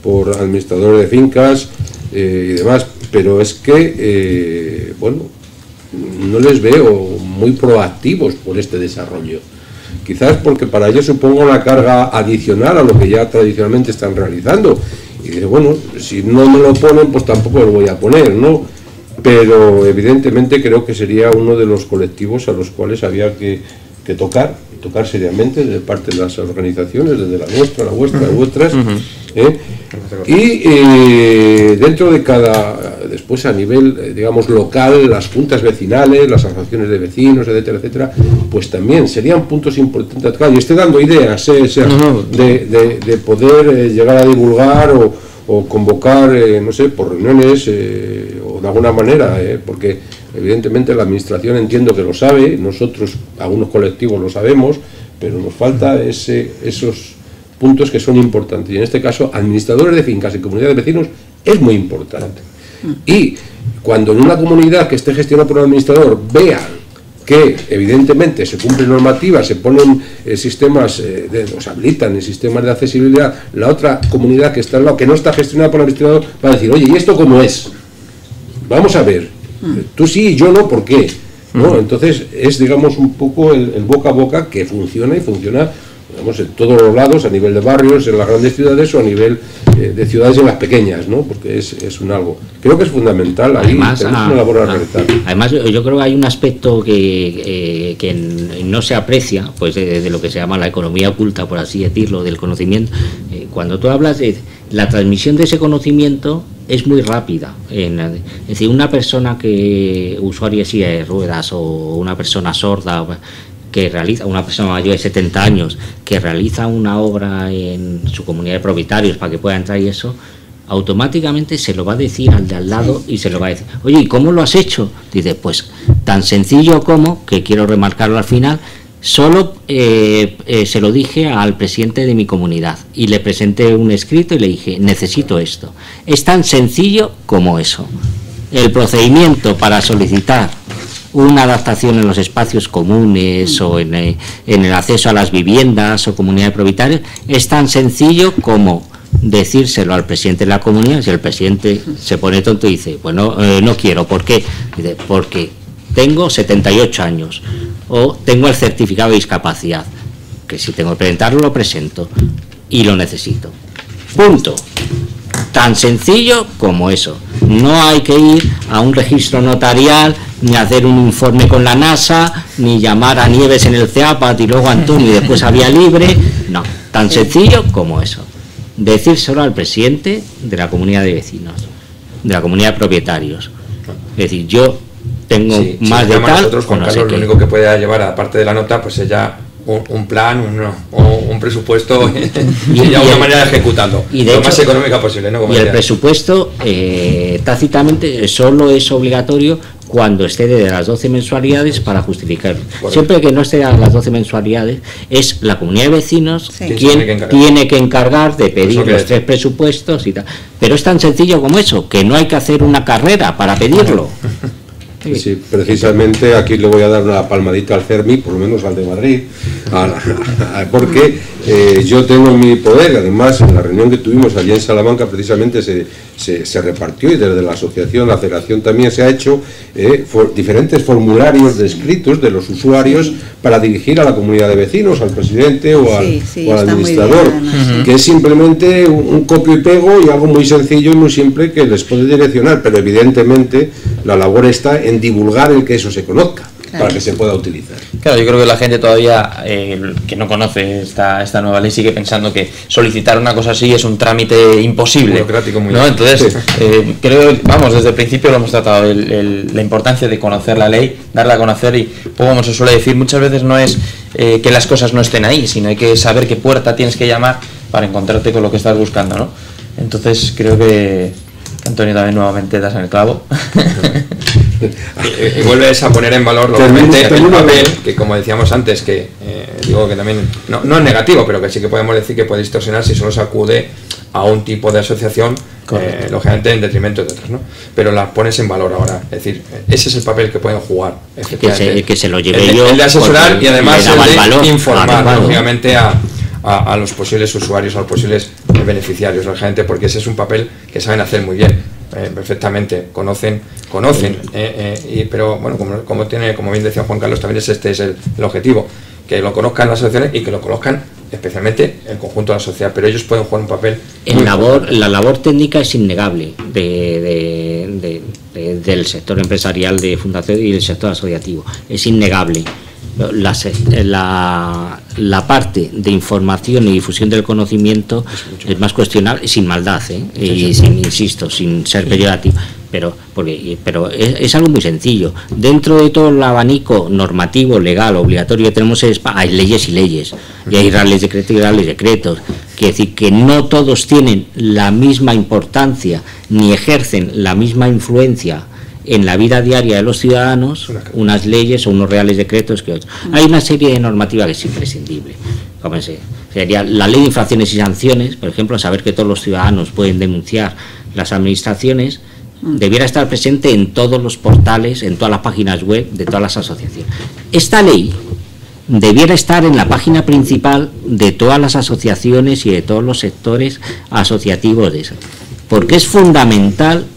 por administradores de fincas y demás, pero es que, no les veo muy proactivos por este desarrollo. Quizás porque para ellos suponga una carga adicional a lo que ya tradicionalmente están realizando. Y dice, bueno, si no me lo ponen, pues tampoco lo voy a poner, ¿no? Pero evidentemente creo que sería uno de los colectivos a los cuales había que tocar seriamente desde parte de las organizaciones, desde la nuestra, la vuestra, las vuestras, y dentro de después a nivel, digamos, local, las juntas vecinales, las asociaciones de vecinos, etcétera, etcétera, pues también serían puntos importantes. Claro, yo estoy dando ideas, de poder llegar a divulgar o convocar, no sé, por reuniones o de alguna manera, porque evidentemente la administración entiendo que lo sabe, nosotros, algunos colectivos lo sabemos, pero nos falta esos puntos que son importantes. Y en este caso, administradores de fincas y comunidades de vecinos es muy importante. Y cuando en una comunidad que esté gestionada por un administrador vean que evidentemente se cumplen normativas, se ponen sistemas, se habilitan sistemas de accesibilidad, la otra comunidad que está al lado, que no está gestionada por el administrador, va a decir, oye, ¿y esto cómo es? Vamos a ver, tú sí, yo no, ¿por qué? ¿No? Entonces es, digamos, un poco el boca a boca que funciona y funciona, digamos, en todos los lados, a nivel de barrios, en las grandes ciudades o a a nivel de ciudades en las pequeñas, ¿no? Porque es un algo. Creo que es fundamental, ahí además, tenemos una labor a realizar. Además, yo creo que hay un aspecto que no se aprecia, pues de lo que se llama la economía oculta, por así decirlo, del conocimiento. Cuando tú hablas de la transmisión de ese conocimiento, es muy rápida. Es decir, una persona usuaria de silla de ruedas o una persona sorda que realiza, una persona mayor de 70 años que realiza una obra en su comunidad de propietarios para que pueda entrar y eso, automáticamente se lo va a decir al de al lado y se lo va a decir, oye, ¿y cómo lo has hecho? Dice, pues tan sencillo como, que quiero remarcarlo al final, solo se lo dije al presidente de mi comunidad y le presenté un escrito y le dije, necesito esto. Es tan sencillo como eso. El procedimiento para solicitar una adaptación en los espacios comunes o en el acceso a las viviendas o comunidad de propietarios es tan sencillo como decírselo al presidente de la comunidad. Si el presidente se pone tonto y dice, bueno, no quiero, ¿por qué? Dice, porque tengo 78 años o tengo el certificado de discapacidad, que si tengo que presentarlo lo presento y lo necesito. Punto. Tan sencillo como eso. No hay que ir a un registro notarial, ni hacer un informe con la NASA, ni llamar a Nieves en el CEAPAT y luego a Antonio y después a Vía Libre. No, tan sencillo como eso. Decírselo al presidente de la comunidad de vecinos, de la comunidad de propietarios. Es decir, yo tengo más de tal. Nosotros, Juan Carlos, lo único que puede llevar, aparte de la nota, pues es ya un plan, un presupuesto y ya una manera de ejecutarlo lo más económica posible, ¿no? Como y el presupuesto tácitamente solo es obligatorio cuando excede de las 12 mensualidades para justificarlo. Siempre que no exceda las 12 mensualidades, es la comunidad de vecinos quien tiene que encargar de pedir los 3 presupuestos y tal. Pero es tan sencillo como eso, que no hay que hacer una carrera para pedirlo. Sí, precisamente aquí le voy a dar una palmadita al CERMI, por lo menos al de Madrid, porque yo tengo en mi poder, además en la reunión que tuvimos allí en Salamanca precisamente se repartió, y desde la asociación, la federación también se ha hecho diferentes formularios de escritos de los usuarios para dirigir a la comunidad de vecinos, al presidente o al administrador, que es simplemente un copio y pego y algo muy sencillo y muy simple que les puede direccionar, pero evidentemente la labor está en divulgar el que eso se conozca, para que se pueda utilizar. Claro, yo creo que la gente todavía que no conoce esta nueva ley sigue pensando que solicitar una cosa así es un trámite imposible, burocrático, muy ¿no? Entonces, creo, vamos, desde el principio lo hemos tratado, la importancia de conocer la ley, darla a conocer, y como se suele decir, muchas veces no es que las cosas no estén ahí, sino hay que saber qué puerta tienes que llamar para encontrarte con lo que estás buscando, ¿no? Entonces creo que Antonio también nuevamente das en el clavo. Y vuelves a poner en valor lógicamente el papel que, como decíamos antes, que digo que también no es negativo, pero que sí que podemos decir que puede distorsionar si solo se acude a un tipo de asociación, lógicamente en detrimento de otras, ¿no? Pero las pones en valor ahora, es decir, ese es el papel que pueden jugar, que se lo lleve yo, el de asesorar y además el de informar, claro, lógicamente a los posibles usuarios, a los posibles beneficiarios, lógicamente, porque ese es un papel que saben hacer muy bien. Perfectamente, conocen, pero bueno, como bien decía Juan Carlos, también este es el objetivo, que lo conozcan las asociaciones y que lo conozcan especialmente el conjunto de la sociedad, pero ellos pueden jugar un papel. La labor técnica es innegable del sector empresarial de fundación y del sector asociativo, es innegable. La parte de información y difusión del conocimiento es más cuestionable, sin maldad, y insisto, sin ser peyorativo, pero es algo muy sencillo. Dentro de todo el abanico normativo, legal, obligatorio que tenemos, hay leyes y leyes, y hay reales decretos y reales decretos. Quiere decir que no todos tienen la misma importancia ni ejercen la misma influencia en la vida diaria de los ciudadanos, unas leyes o unos reales decretos que otros. Hay una serie de normativa que es imprescindible. Como sería la ley de infracciones y sanciones, por ejemplo, saber que todos los ciudadanos pueden denunciar las administraciones, debiera estar presente en todos los portales, en todas las páginas web de todas las asociaciones. Esta ley debiera estar en la página principal de todas las asociaciones y de todos los sectores asociativos de eso, porque es fundamental.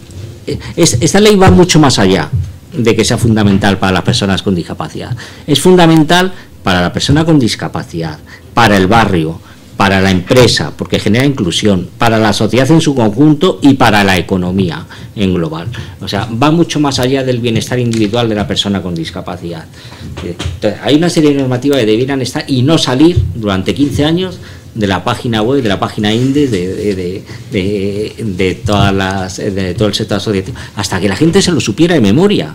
Esta ley va mucho más allá de que sea fundamental para las personas con discapacidad. Es fundamental para la persona con discapacidad, para el barrio, para la empresa, porque genera inclusión, para la sociedad en su conjunto y para la economía en global. O sea, va mucho más allá del bienestar individual de la persona con discapacidad. Entonces, hay una serie de normativas que debieran estar y no salir durante 15 años de la página web, de la página INDES, de todo el sector asociativo, hasta que la gente se lo supiera de memoria,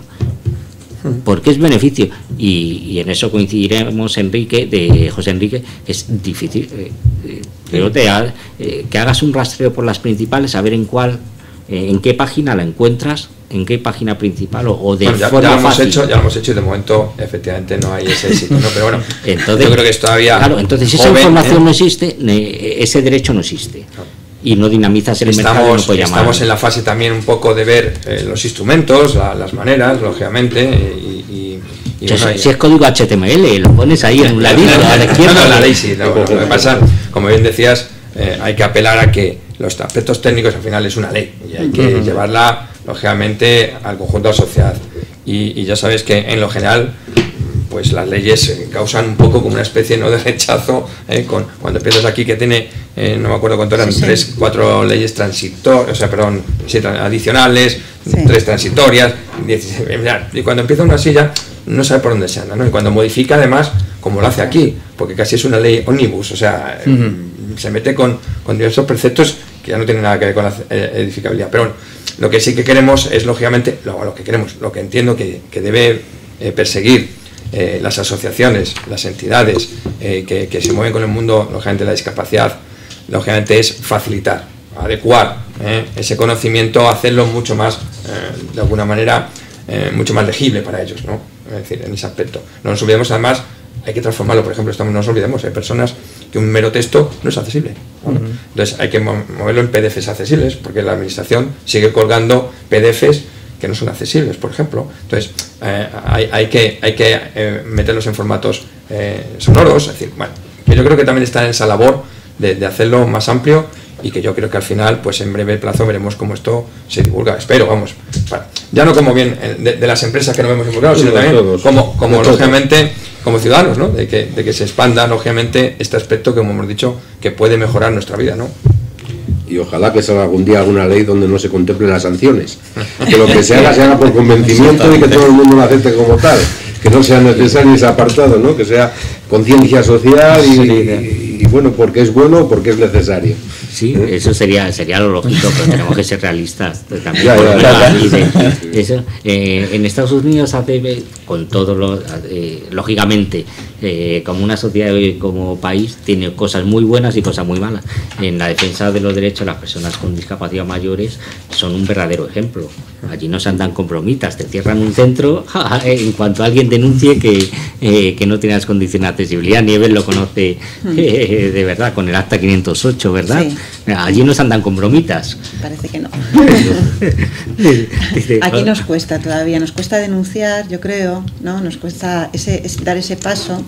porque es beneficio, y en eso coincidiremos, José Enrique, es difícil, pero que hagas un rastreo por las principales, a ver en qué página la encuentras, en qué página principal o de forma fácil. Ya lo hemos hecho y de momento efectivamente no hay ese éxito, ¿no? Pero bueno, entonces, yo creo que es todavía claro, entonces si esa información no existe, ese derecho no existe. Y no dinamizas el mercado. Estamos en la fase también un poco de ver los instrumentos, las maneras, lógicamente, si es código HTML, lo pones ahí en un ladito a la izquierda. La ley sí, lo que pasa, como bien decías, hay que apelar a que los aspectos técnicos al final es una ley y hay que llevarla, lógicamente, al conjunto de la sociedad. Y ya sabes que en lo general pues las leyes causan un poco como una especie, ¿no?, de rechazo, cuando empiezas aquí que tiene, no me acuerdo cuánto eran, 3, 4 leyes transitorias, o sea, perdón, 7 adicionales, 3 transitorias, 16, y cuando empieza una silla no sabe por dónde se anda, ¿no? Y cuando modifica, además, como lo hace aquí, porque casi es una ley omnibus, o sea, se mete con diversos preceptos que ya no tienen nada que ver con la edificabilidad. Pero bueno, lo que sí que queremos es, lógicamente, lo que entiendo que debe perseguir las asociaciones, las entidades que se mueven con el mundo, lógicamente, de la discapacidad, lógicamente, es facilitar, adecuar ese conocimiento, hacerlo mucho más, de alguna manera, mucho más legible para ellos, ¿no? Es decir, en ese aspecto. No nos olvidemos, además, hay que transformarlo. Por ejemplo, no nos olvidemos, hay personas que un mero texto no es accesible, ¿no? Entonces hay que moverlo en PDFs accesibles, porque la administración sigue colgando PDFs que no son accesibles, por ejemplo. Entonces hay que meterlos en formatos sonoros. Es decir, bueno, que yo creo que también está en esa labor de hacerlo más amplio, y que yo creo que al final, pues en breve plazo veremos cómo esto se divulga. Espero, vamos, ya no como bien de las empresas que nos hemos involucrado, sino también como lógicamente, como ciudadanos, ¿no? De que se expanda, lógicamente, este aspecto que, como hemos dicho, que puede mejorar nuestra vida, ¿no? Y ojalá que salga algún día alguna ley donde no se contemplen las sanciones, que lo que se haga por convencimiento y que todo el mundo lo acepte como tal, que no sea necesario ese apartado, ¿no? Que sea conciencia social y bueno, porque es bueno o porque es necesario. Sí, eso sería lo lógico, pero tenemos que ser realistas también. Eso, en Estados Unidos hace, con todo lógicamente, como una sociedad y como país, tiene cosas muy buenas y cosas muy malas. En la defensa de los derechos de las personas con discapacidad mayores son un verdadero ejemplo. Allí no se andan con bromitas, te cierran un centro en cuanto alguien denuncie que no tiene las condiciones de accesibilidad. Nieves lo conoce de verdad, con el acta 508, ¿verdad? Sí. Allí no se andan con bromitas. Parece que no. Aquí nos cuesta todavía, nos cuesta denunciar, yo creo, ¿no? Nos cuesta dar ese paso,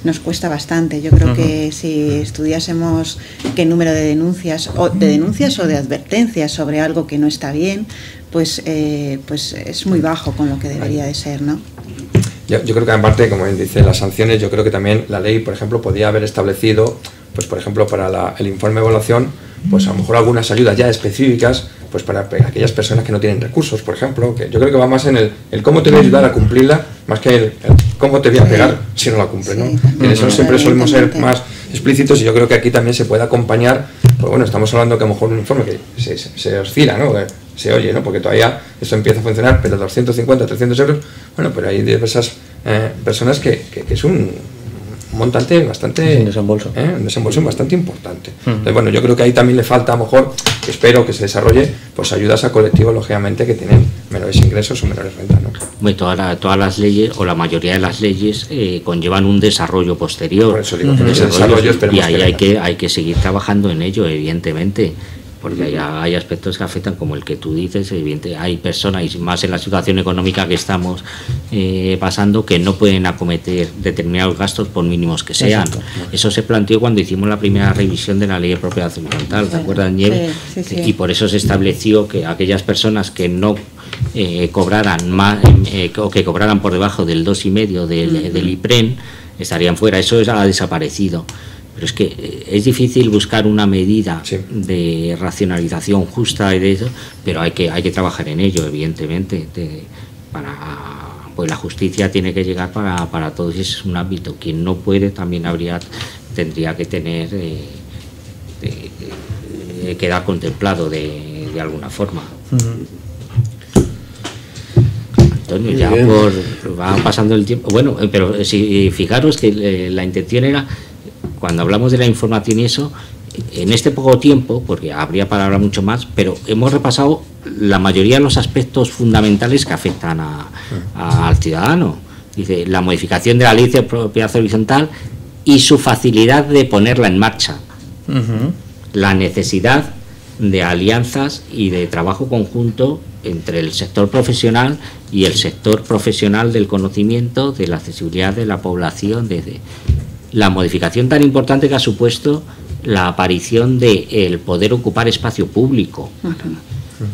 nos cuesta bastante. Yo creo que si estudiásemos qué número de denuncias o de advertencias sobre algo que no está bien, pues es muy bajo con lo que debería de ser, ¿no? Yo creo que, aparte, como bien dice, las sanciones, yo creo que también la ley, por ejemplo, podría haber establecido, pues por ejemplo, para el informe de evaluación, pues a lo mejor algunas ayudas ya específicas, pues para aquellas personas que no tienen recursos, por ejemplo, que yo creo que va más en el cómo te voy a ayudar a cumplirla, más que el cómo te voy a pegar si no la cumples, ¿no? En eso siempre solemos ser más explícitos, y yo creo que aquí también se puede acompañar, pues bueno, estamos hablando que a lo mejor un informe que se oscila, ¿no? Se oye, ¿no? Porque todavía esto empieza a funcionar, pero 250, 300 euros, bueno, pero hay diversas personas que es un montante bastante... Un desembolso. Un desembolso bastante importante. Entonces, bueno, yo creo que ahí también le falta, a lo mejor, espero que se desarrolle, pues ayudas a colectivos, lógicamente, que tienen menores ingresos o menores rentas, ¿no? Bueno, todas las leyes, o la mayoría de las leyes, conllevan un desarrollo posterior. Por eso digo que ese desarrollo esperemos y ahí hay que seguir trabajando en ello, evidentemente, porque hay aspectos que afectan, como el que tú dices. Evidentemente hay personas, y más en la situación económica que estamos pasando, que no pueden acometer determinados gastos por mínimos que sean. Exacto. Eso se planteó cuando hicimos la primera revisión de la ley de propiedad horizontal, ¿te acuerdas, Nieves? Sí. Y por eso se estableció que aquellas personas que no cobraran más, o que cobraran por debajo del 2,5 del IPREN, estarían fuera. Eso ha desaparecido. Pero es que es difícil buscar una medida de racionalización justa y de eso, pero hay que trabajar en ello, evidentemente. Pues la justicia tiene que llegar para todos, y es un ámbito. Quien no puede también tendría que tener quedar contemplado de alguna forma. Antonio, ya va pasando el tiempo. Bueno, pero si fijaros que la intención era, cuando hablamos de la información y eso, en este poco tiempo, porque habría para hablar mucho más, pero hemos repasado la mayoría de los aspectos fundamentales que afectan al ciudadano. Dice, la modificación de la ley de propiedad horizontal y su facilidad de ponerla en marcha. La necesidad de alianzas y de trabajo conjunto entre el sector profesional y el sector profesional del conocimiento, de la accesibilidad de la población, la modificación tan importante que ha supuesto la aparición de el poder ocupar espacio público,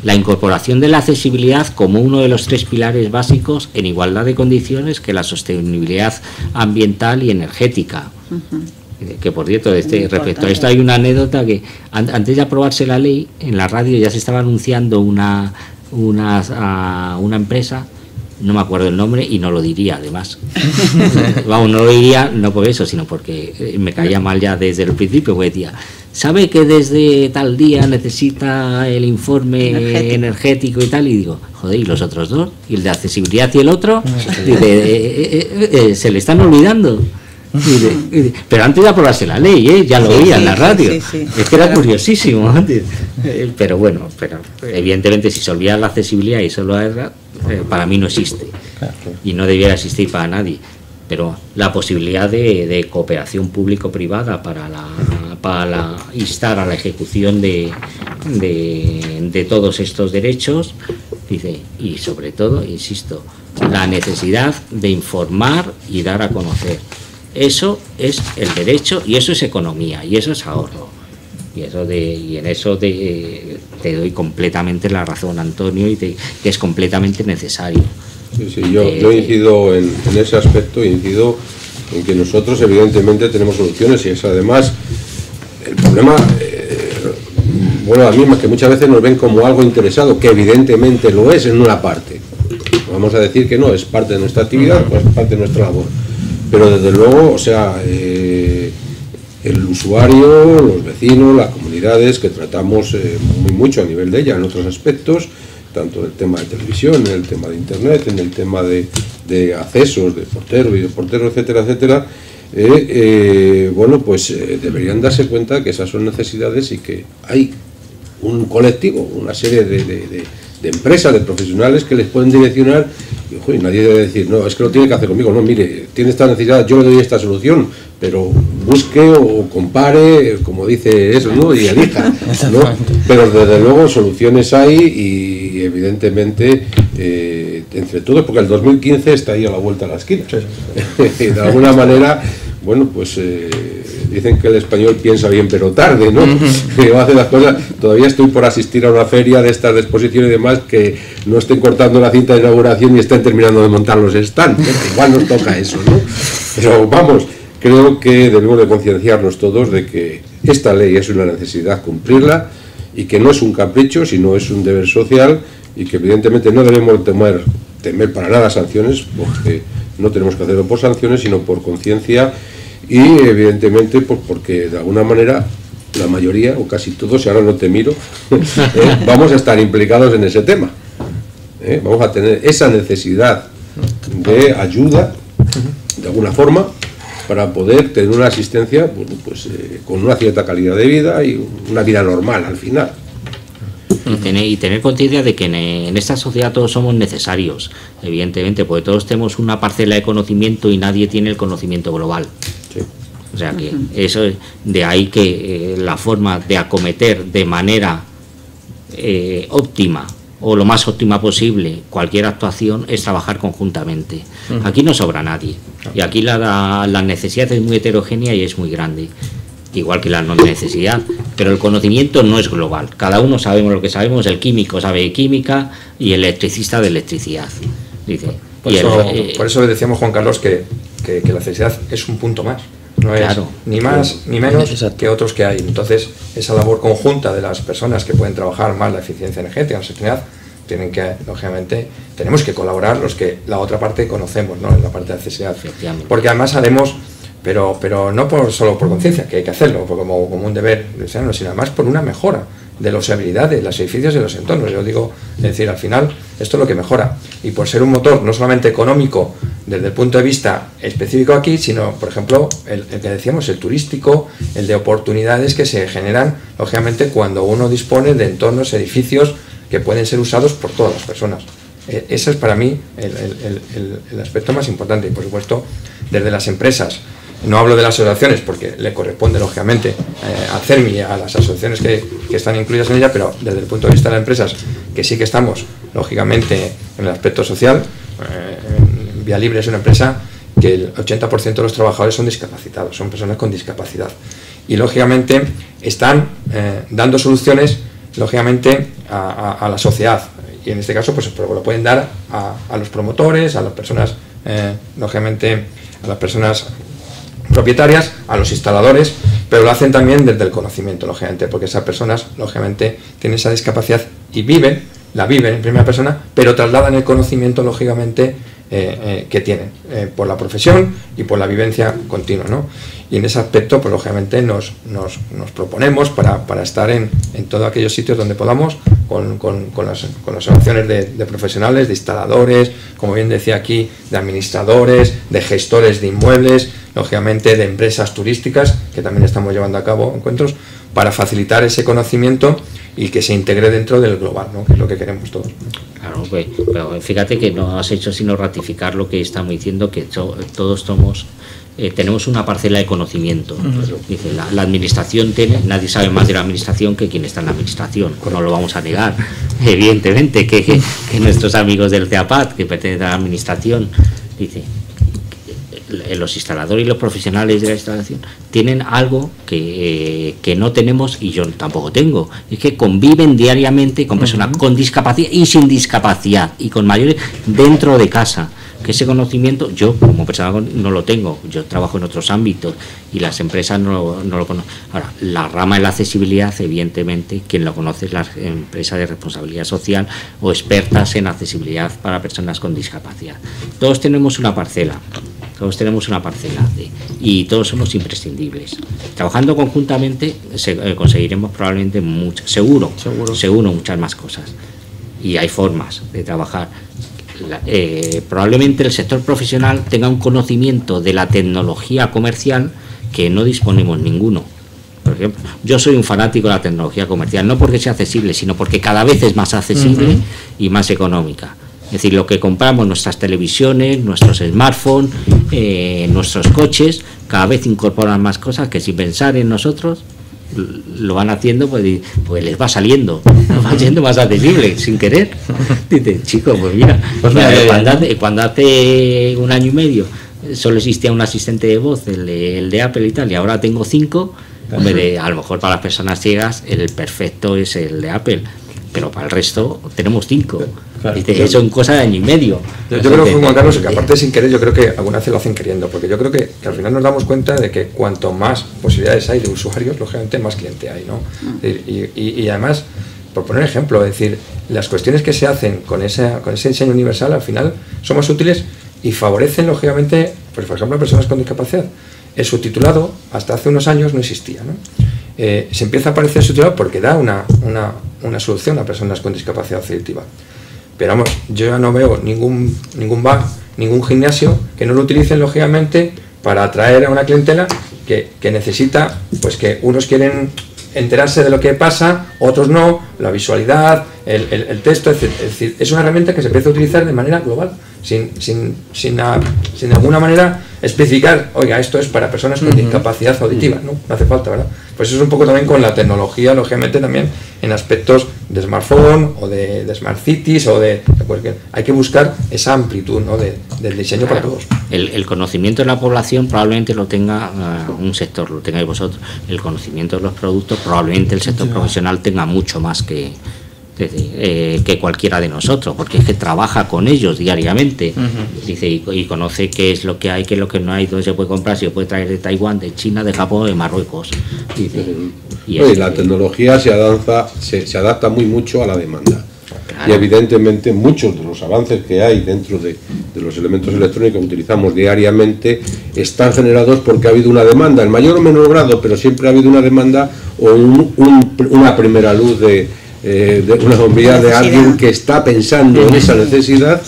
la incorporación de la accesibilidad como uno de los 3 pilares básicos en igualdad de condiciones que la sostenibilidad ambiental y energética. Que por cierto, respecto a esto hay una anécdota que antes de aprobarse la ley, en la radio ya se estaba anunciando una empresa, no me acuerdo el nombre y no lo diría además. Vamos, no lo diría no por eso, sino porque me caía mal ya desde el principio, porque decía, ¿sabe que desde tal día necesita el informe energético y tal? Y digo, joder, ¿y los otros 2? ¿Y el de accesibilidad y el otro? Se le están olvidando. Pero antes de aprobarse la ley, ya lo oía en la radio. Es que era curiosísimo antes. Pero bueno, evidentemente si se olvida la accesibilidad y solo para mí no existe y no debiera existir para nadie. Pero la posibilidad de cooperación público-privada para instar a la ejecución de todos estos derechos, dice, y sobre todo, insisto, la necesidad de informar y dar a conocer. Eso es el derecho y eso es economía y eso es ahorro. Y en eso te doy completamente la razón, Antonio, y que es completamente necesario. Sí, yo incido en ese aspecto, incido en que nosotros evidentemente tenemos soluciones y es además el problema, bueno, a mí que muchas veces nos ven como algo interesado, que evidentemente lo es en una parte. Vamos a decir que no, es parte de nuestra actividad, pues es parte de nuestra labor. Pero desde luego, o sea, el usuario, los vecinos, las comunidades que tratamos muy mucho a nivel de ella en otros aspectos, tanto en el tema de televisión, en el tema de internet, en el tema de accesos, de portero, videoportero, etcétera, etcétera, bueno, pues deberían darse cuenta que esas son necesidades y que hay un colectivo, una serie de empresas, de profesionales que les pueden direccionar y, ojo, y nadie debe decir, no, es que lo tiene que hacer conmigo, no, mire, tiene esta necesidad, yo le doy esta solución, pero busque o compare, como dice eso, ¿no? Y elija, ¿no? Pero desde luego soluciones hay y evidentemente entre todos, porque el 2015 está ahí a la vuelta de la esquina. Y de alguna manera, bueno, pues dicen que el español piensa bien pero tarde, ¿no? Que hace las cosas. Todavía estoy por asistir a una feria de estas de exposición y demás, que no estén cortando la cinta de inauguración y estén terminando de montar los stands. Igual nos toca eso, ¿no? Pero vamos, creo que debemos de concienciarnos todos de que esta ley es una necesidad cumplirla y que no es un capricho, sino es un deber social y que evidentemente no debemos temer para nada sanciones, porque no tenemos que hacerlo por sanciones, sino por conciencia y evidentemente pues porque de alguna manera la mayoría o casi todos, si ahora no te miro, vamos a estar implicados en ese tema. Vamos a tener esa necesidad de ayuda de alguna forma para poder tener una asistencia, bueno, pues, con una cierta calidad de vida y una vida normal al final. Y tener conciencia de que en esta sociedad todos somos necesarios, evidentemente, porque todos tenemos una parcela de conocimiento y nadie tiene el conocimiento global. Sí. O sea que eso, de ahí que la forma de acometer de manera óptima o lo más óptima posible cualquier actuación es trabajar conjuntamente. Aquí no sobra nadie y aquí la necesidad es muy heterogénea y es muy grande, igual que la no necesidad, pero el conocimiento no es global, cada uno sabemos lo que sabemos, el químico sabe de química y el electricista de electricidad, dice. Por eso le decíamos, Juan Carlos, que la necesidad es un punto más, no es claro, ni más ni menos que otros que hay. Entonces esa labor conjunta de las personas que pueden trabajar más la eficiencia energética, la sostenibilidad, tienen que, lógicamente, tenemos que colaborar los que la otra parte conocemos, ¿no? En la parte de accesibilidad, porque además haremos, pero no solo por conciencia, que hay que hacerlo como un deber, sino además por una mejora de la usabilidad de los edificios y de los entornos. Yo digo, es decir, al final esto es lo que mejora, y por ser un motor no solamente económico desde el punto de vista específico aquí, sino, por ejemplo, el que decíamos, el turístico, el de oportunidades que se generan, lógicamente, cuando uno dispone de entornos, edificios que pueden ser usados por todas las personas. Ese es para mí el aspecto más importante, y por supuesto desde las empresas. No hablo de las asociaciones porque le corresponde lógicamente a CERMI y a las asociaciones que están incluidas en ella, pero desde el punto de vista de las empresas, que sí que estamos lógicamente en el aspecto social. Vía Libre es una empresa que el 80% de los trabajadores son discapacitados, son personas con discapacidad, y lógicamente están dando soluciones lógicamente a la sociedad, y en este caso pues lo pueden dar a los promotores, a las personas lógicamente a las personas propietarias, a los instaladores, pero lo hacen también desde el conocimiento, lógicamente, porque esas personas lógicamente tienen esa discapacidad y la viven en primera persona, pero trasladan el conocimiento lógicamente que tienen por la profesión y por la vivencia continua, ¿no? Y en ese aspecto pues lógicamente nos proponemos para estar en todos aquellos sitios donde podamos con las asociaciones de profesionales, de instaladores, como bien decía aquí, de administradores, de gestores de inmuebles, lógicamente de empresas turísticas, que también estamos llevando a cabo encuentros para facilitar ese conocimiento y que se integre dentro del global, ¿no? Que es lo que queremos todos, ¿no? Claro, pues, pero fíjate que no has hecho sino ratificar lo que estamos diciendo, que todos somos tenemos una parcela de conocimiento. Dice, la administración nadie sabe más de la administración que quien está en la administración, no lo vamos a negar, evidentemente, que nuestros amigos del CEAPAT, que pertenecen a la administración, dice, los instaladores y los profesionales de la instalación tienen algo que no tenemos y yo tampoco tengo, es que conviven diariamente con personas con discapacidad y sin discapacidad y con mayores dentro de casa, que ese conocimiento yo como persona no lo tengo, yo trabajo en otros ámbitos y las empresas no lo conocen. Ahora, la rama de la accesibilidad, evidentemente, quien lo conoce es la empresa de responsabilidad social o expertas en accesibilidad para personas con discapacidad. Todos tenemos una parcela. Y todos somos imprescindibles. Trabajando conjuntamente conseguiremos probablemente seguro muchas más cosas. Y hay formas de trabajar. Probablemente el sector profesional tenga un conocimiento de la tecnología comercial que no disponemos ninguno. Por ejemplo, yo soy un fanático de la tecnología comercial, no porque sea accesible, sino porque cada vez es más accesible y más económica. Es decir, lo que compramos, nuestras televisiones, nuestros smartphones, nuestros coches, cada vez incorporan más cosas que sin pensar en nosotros lo van haciendo, pues les va saliendo, va siendo más accesible, sin querer. Dice, chico, pues mira, cuando hace un año y medio solo existía un asistente de voz, el de Apple y tal, y ahora tengo 5, a lo mejor para las personas ciegas el perfecto es el de Apple, pero para el resto tenemos 5. Claro, dice, son cosas de año y medio. Yo creo que Juan Carlos, que aparte de sin querer, yo creo que alguna vez lo hacen queriendo, porque yo creo que al final nos damos cuenta de que cuanto más posibilidades hay de usuarios, lógicamente más cliente hay, ¿no? Y además, por poner ejemplo, es decir, las cuestiones que se hacen con ese diseño universal al final son más útiles y favorecen lógicamente, pues por ejemplo, a personas con discapacidad. El subtitulado hasta hace unos años no existía, ¿no? Se empieza a aparecer el subtitulado porque da una solución a personas con discapacidad auditiva. Pero vamos, yo ya no veo ningún bar, ningún gimnasio que no lo utilicen lógicamente para atraer a una clientela que necesita, pues que unos quieren enterarse de lo que pasa, otros no, la visualidad, el texto, es decir, es una herramienta que se empieza a utilizar de manera global, sin de alguna manera especificar, oiga, esto es para personas con discapacidad auditiva, no hace falta, ¿verdad? Pues eso es un poco también con la tecnología, lógicamente también en aspectos de smartphone o de smart cities pues que hay que buscar esa amplitud, ¿no? del diseño para todos. El conocimiento de la población probablemente lo tenga un sector, lo tengáis vosotros. El conocimiento de los productos probablemente el sector profesional tenga mucho más que cualquiera de nosotros, porque es que trabaja con ellos diariamente, dice, y conoce qué es lo que hay, qué es lo que no hay, dónde se puede comprar, si se puede traer de Taiwán, de China, de Japón, de Marruecos. Dice, y la tecnología se adapta muy mucho a la demanda. Claro. Y evidentemente muchos de los avances que hay dentro de los elementos electrónicos que utilizamos diariamente están generados porque ha habido una demanda, en mayor o menor grado, pero siempre ha habido una demanda o una primera luz de una sombrilla de alguien que está pensando en esa necesidad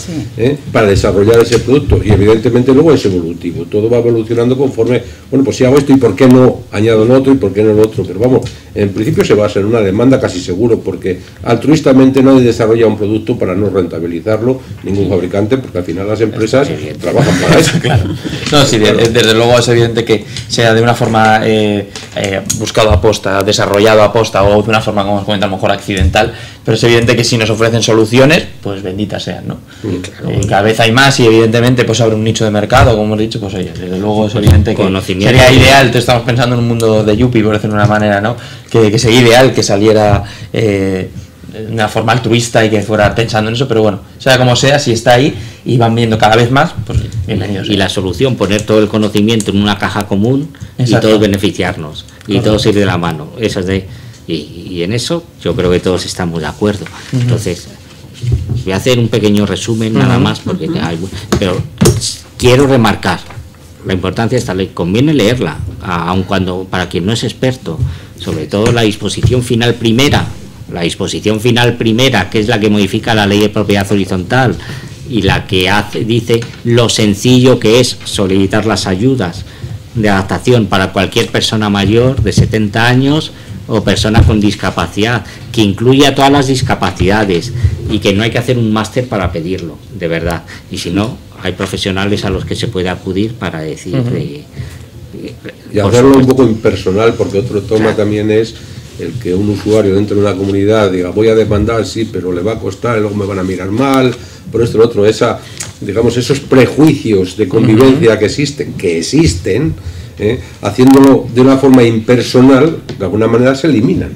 para desarrollar ese producto, y evidentemente luego es evolutivo, todo va evolucionando conforme, bueno, pues si hago esto y por qué no añado lo otro y por qué no lo otro, pero vamos, en principio se basa en una demanda casi seguro, porque altruistamente nadie desarrolla un producto para no rentabilizarlo, ningún fabricante, porque al final las empresas trabajan para eso. Claro. No, sí, desde luego es evidente que sea de una forma buscado aposta, desarrollado aposta, o de una forma, como os comenta, a lo mejor accidental, medioambiental, pero es evidente que si nos ofrecen soluciones, pues benditas sean, ¿no? Claro. Cada vez hay más y evidentemente pues abre un nicho de mercado, como hemos dicho, pues oye, desde luego es evidente que sería ideal, estamos pensando en un mundo de Yuppie, por decirlo de una manera, ¿no? Que sería ideal que saliera de una forma altruista y que fuera pensando en eso, pero bueno, sea como sea, si está ahí y van viendo cada vez más, pues bienvenidos. Y la solución, poner todo el conocimiento en una caja común. Exacto. Y todos beneficiarnos, y todos ir de la mano. Eso es y en eso yo creo que todos estamos de acuerdo. Entonces, voy a hacer un pequeño resumen nada más, porque pero quiero remarcar la importancia de esta ley. Conviene leerla, aun cuando para quien no es experto, sobre todo la disposición final primera, que es la que modifica la ley de propiedad horizontal y la que dice lo sencillo que es solicitar las ayudas de adaptación para cualquier persona mayor de 70 años o persona con discapacidad, que incluye a todas las discapacidades y que no hay que hacer un máster para pedirlo, de verdad. Y si no, hay profesionales a los que se puede acudir para decir... y hacerlo un poco impersonal, porque otro tema también es el que un usuario dentro de una comunidad diga voy a demandar, sí, pero le va a costar, luego me van a mirar mal, por esto, lo otro, esos prejuicios de convivencia que existen, haciéndolo de una forma impersonal, de alguna manera se eliminan.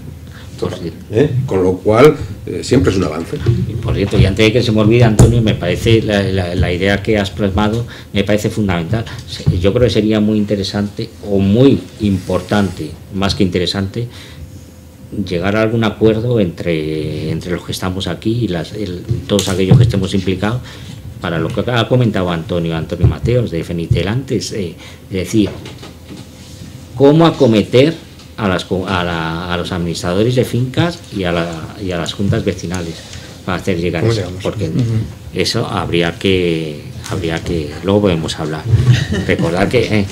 Con lo cual siempre es un avance. Por cierto, y antes de que se me olvide, Antonio, me parece la idea que has plasmado me parece fundamental. Yo creo que sería muy interesante o muy importante, más que interesante, llegar a algún acuerdo entre los que estamos aquí y todos aquellos que estemos implicados, para lo que ha comentado Antonio Mateos de Fenitel antes, es decir, cómo acometer a los administradores de fincas y a las juntas vecinales para hacer llegar eso, porque eso habría que luego podemos hablar. Recordar que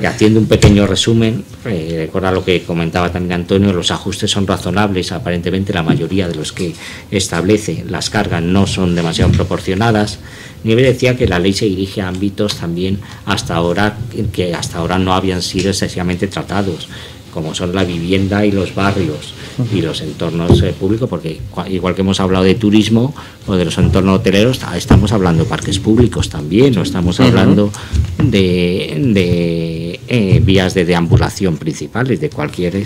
haciendo un pequeño resumen, recordar lo que comentaba también Antonio, los ajustes son razonables, aparentemente la mayoría de los que establece las cargas no son demasiado proporcionadas. Nieves decía que la ley se dirige a ámbitos también que hasta ahora no habían sido excesivamente tratados, como son la vivienda y los barrios y los entornos públicos, porque igual que hemos hablado de turismo o de los entornos hoteleros, estamos hablando de parques públicos también, o estamos hablando de vías de deambulación principales de cualquier...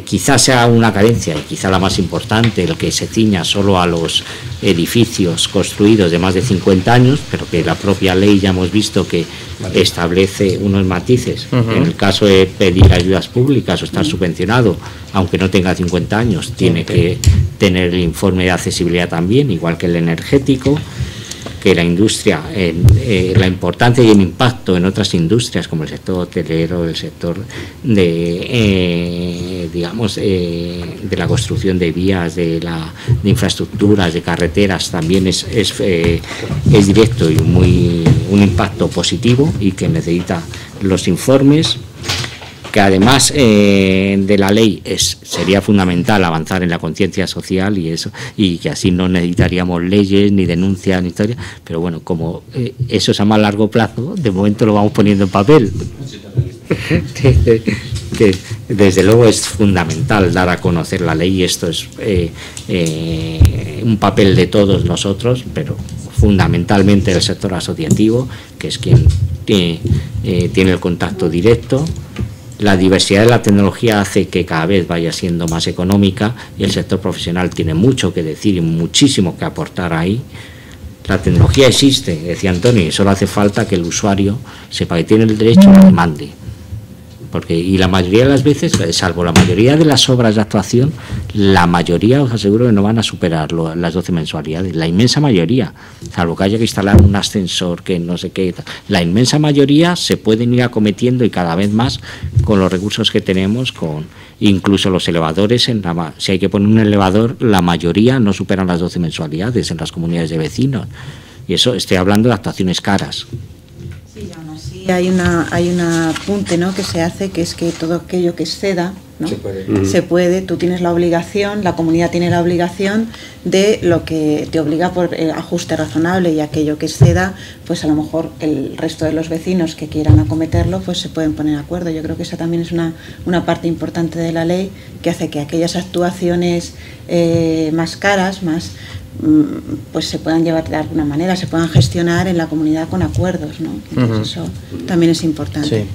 quizás sea una carencia, y quizá la más importante, el que se ciña solo a los edificios construidos de más de 50 años, pero que la propia ley ya hemos visto que establece unos matices. En el caso de pedir ayudas públicas o estar subvencionado, aunque no tenga 50 años, tiene que tener el informe de accesibilidad también, igual que el energético, que la industria, la importancia y el impacto en otras industrias como el sector hotelero, el sector de la construcción de vías, de infraestructuras, de carreteras, también es directo y un impacto positivo, y que necesita los informes. Que además de la ley sería fundamental avanzar en la conciencia social y que así no necesitaríamos leyes ni denuncias ni historia, pero bueno, como eso es a más largo plazo, de momento lo vamos poniendo en papel. Que desde luego es fundamental dar a conocer la ley, y esto es un papel de todos nosotros, pero fundamentalmente del sector asociativo, que es quien tiene el contacto directo. La diversidad de la tecnología hace que cada vez vaya siendo más económica, y el sector profesional tiene mucho que decir y muchísimo que aportar ahí. La tecnología existe, decía Antonio, y solo hace falta que el usuario sepa que tiene el derecho y lo demande. Y la mayoría de las veces, salvo la mayoría de las obras de actuación, la mayoría, os aseguro que no van a superar las 12 mensualidades, la inmensa mayoría, salvo que haya que instalar un ascensor, que no sé qué, la inmensa mayoría se pueden ir acometiendo, y cada vez más con los recursos que tenemos, incluso los elevadores, si hay que poner un elevador, la mayoría no superan las 12 mensualidades en las comunidades de vecinos, y eso estoy hablando de actuaciones caras. Sí, aún así hay un apunte, ¿no?, que se hace, que es que todo aquello que exceda ¿no? Se puede. Tú tienes la obligación, la comunidad tiene la obligación de lo que te obliga por ajuste razonable, y aquello que exceda, pues a lo mejor el resto de los vecinos que quieran acometerlo, pues se pueden poner de acuerdo. Yo creo que esa también es una parte importante de la ley, que hace que aquellas actuaciones más caras, pues se puedan llevar de alguna manera, se puedan gestionar en la comunidad con acuerdos, ¿no? Entonces eso también es importante. Sí.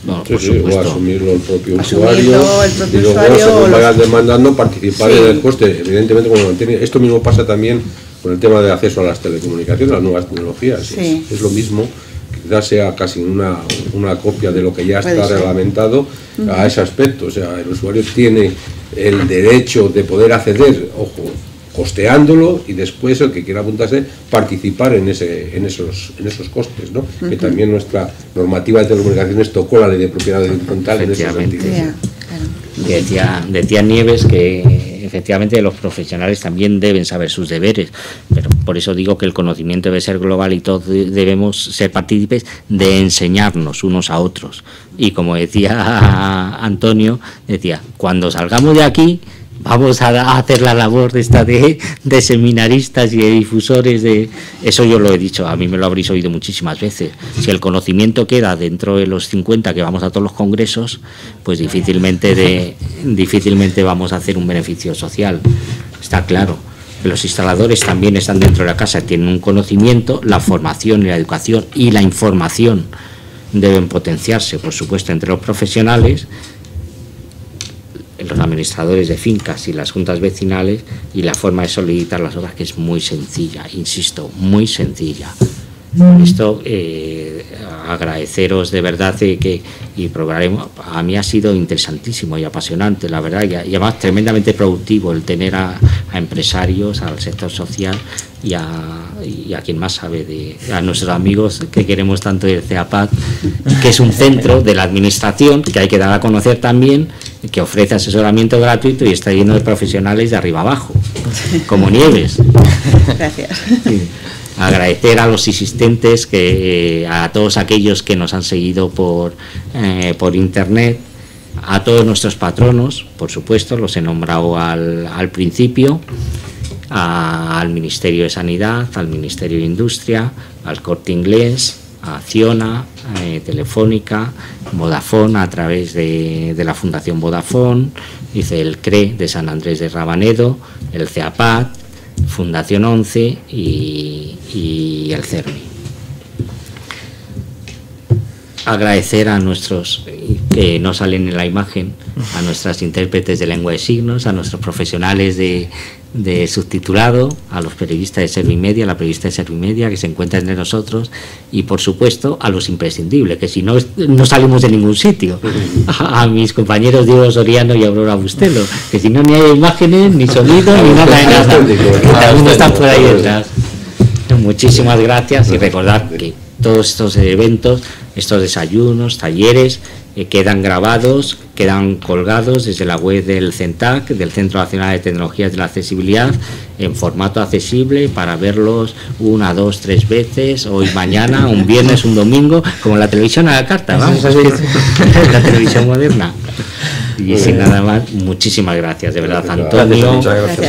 No, Sí, por sí, supuesto. o asumirlo el propio Asumirlo usuario, el propio y luego, usuario, según o vayan demandando, participar Sí. en el coste. Evidentemente, como mantiene, esto mismo pasa también con el tema de acceso a las telecomunicaciones, a las nuevas tecnologías. Sí. Es lo mismo, quizás sea casi una copia de lo que ya Puede está ser. reglamentado a ese aspecto. O sea, el usuario tiene el derecho de poder acceder, ojo, costeándolo, y después el que quiera apuntarse participar en esos costes, ¿no? Que también nuestra normativa de telecomunicaciones tocó la ley de propiedad horizontal en ese Efectivamente. sentido. Claro. Decía Nieves que efectivamente los profesionales también deben saber sus deberes, pero por eso digo que el conocimiento debe ser global y todos debemos ser partícipes de enseñarnos unos a otros. Y como decía Antonio, decía, cuando salgamos de aquí vamos a hacer la labor de seminaristas y de difusores de... Eso yo lo he dicho, a mí me lo habréis oído muchísimas veces. Si el conocimiento queda dentro de los 50 que vamos a todos los congresos, pues difícilmente vamos a hacer un beneficio social. Está claro. Los instaladores también están dentro de la casa, tienen un conocimiento, la formación y la educación y la información deben potenciarse, por supuesto, entre los profesionales, los administradores de fincas y las juntas vecinales, y la forma de solicitar las obras, que es muy sencilla, insisto, muy sencilla. Esto, agradeceros de verdad y probaremos. A mí ha sido interesantísimo y apasionante, la verdad, y además tremendamente productivo el tener a empresarios, al sector social y a quien más sabe, a nuestros amigos que queremos tanto del CEAPAT, que es un centro de la administración que hay que dar a conocer también, que ofrece asesoramiento gratuito y está lleno de profesionales de arriba abajo, como Nieves. Gracias. Sí. Agradecer a los asistentes, a todos aquellos que nos han seguido por internet, a todos nuestros patronos, por supuesto, los he nombrado al principio, al Ministerio de Sanidad, al Ministerio de Industria, al Corte Inglés, a Acciona, Telefónica, Vodafone a través de la Fundación Vodafone, dice el CRE de San Andrés de Rabanedo, el CEAPAT, Fundación 11 y el CERMI. Agradecer a nuestros, que no salen en la imagen, a nuestras intérpretes de lengua de signos, a nuestros profesionales de subtitulado, a los periodistas de Servimedia, a la periodista de Servimedia que se encuentra entre nosotros, y por supuesto a los imprescindibles, que si no salimos de ningún sitio, a mis compañeros Diego Soriano y Aurora Bustelo, que si no ni hay imágenes, ni sonido, ni nada de nada, que también están por ahí detrás. Muchísimas gracias, y recordad que todos estos eventos, estos desayunos, talleres, quedan grabados, quedan colgados desde la web del CENTAC, del Centro Nacional de Tecnologías de la Accesibilidad, en formato accesible para verlos 1, 2, 3 veces, hoy, mañana, un viernes, un domingo, como la televisión a la carta, vamos, la televisión moderna. Y sin nada más, muchísimas gracias, de verdad, Antonio,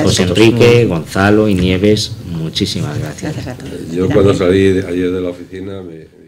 José Enrique, Gonzalo y Nieves, muchísimas gracias. Gracias a todos. Yo cuando salí ayer de la oficina me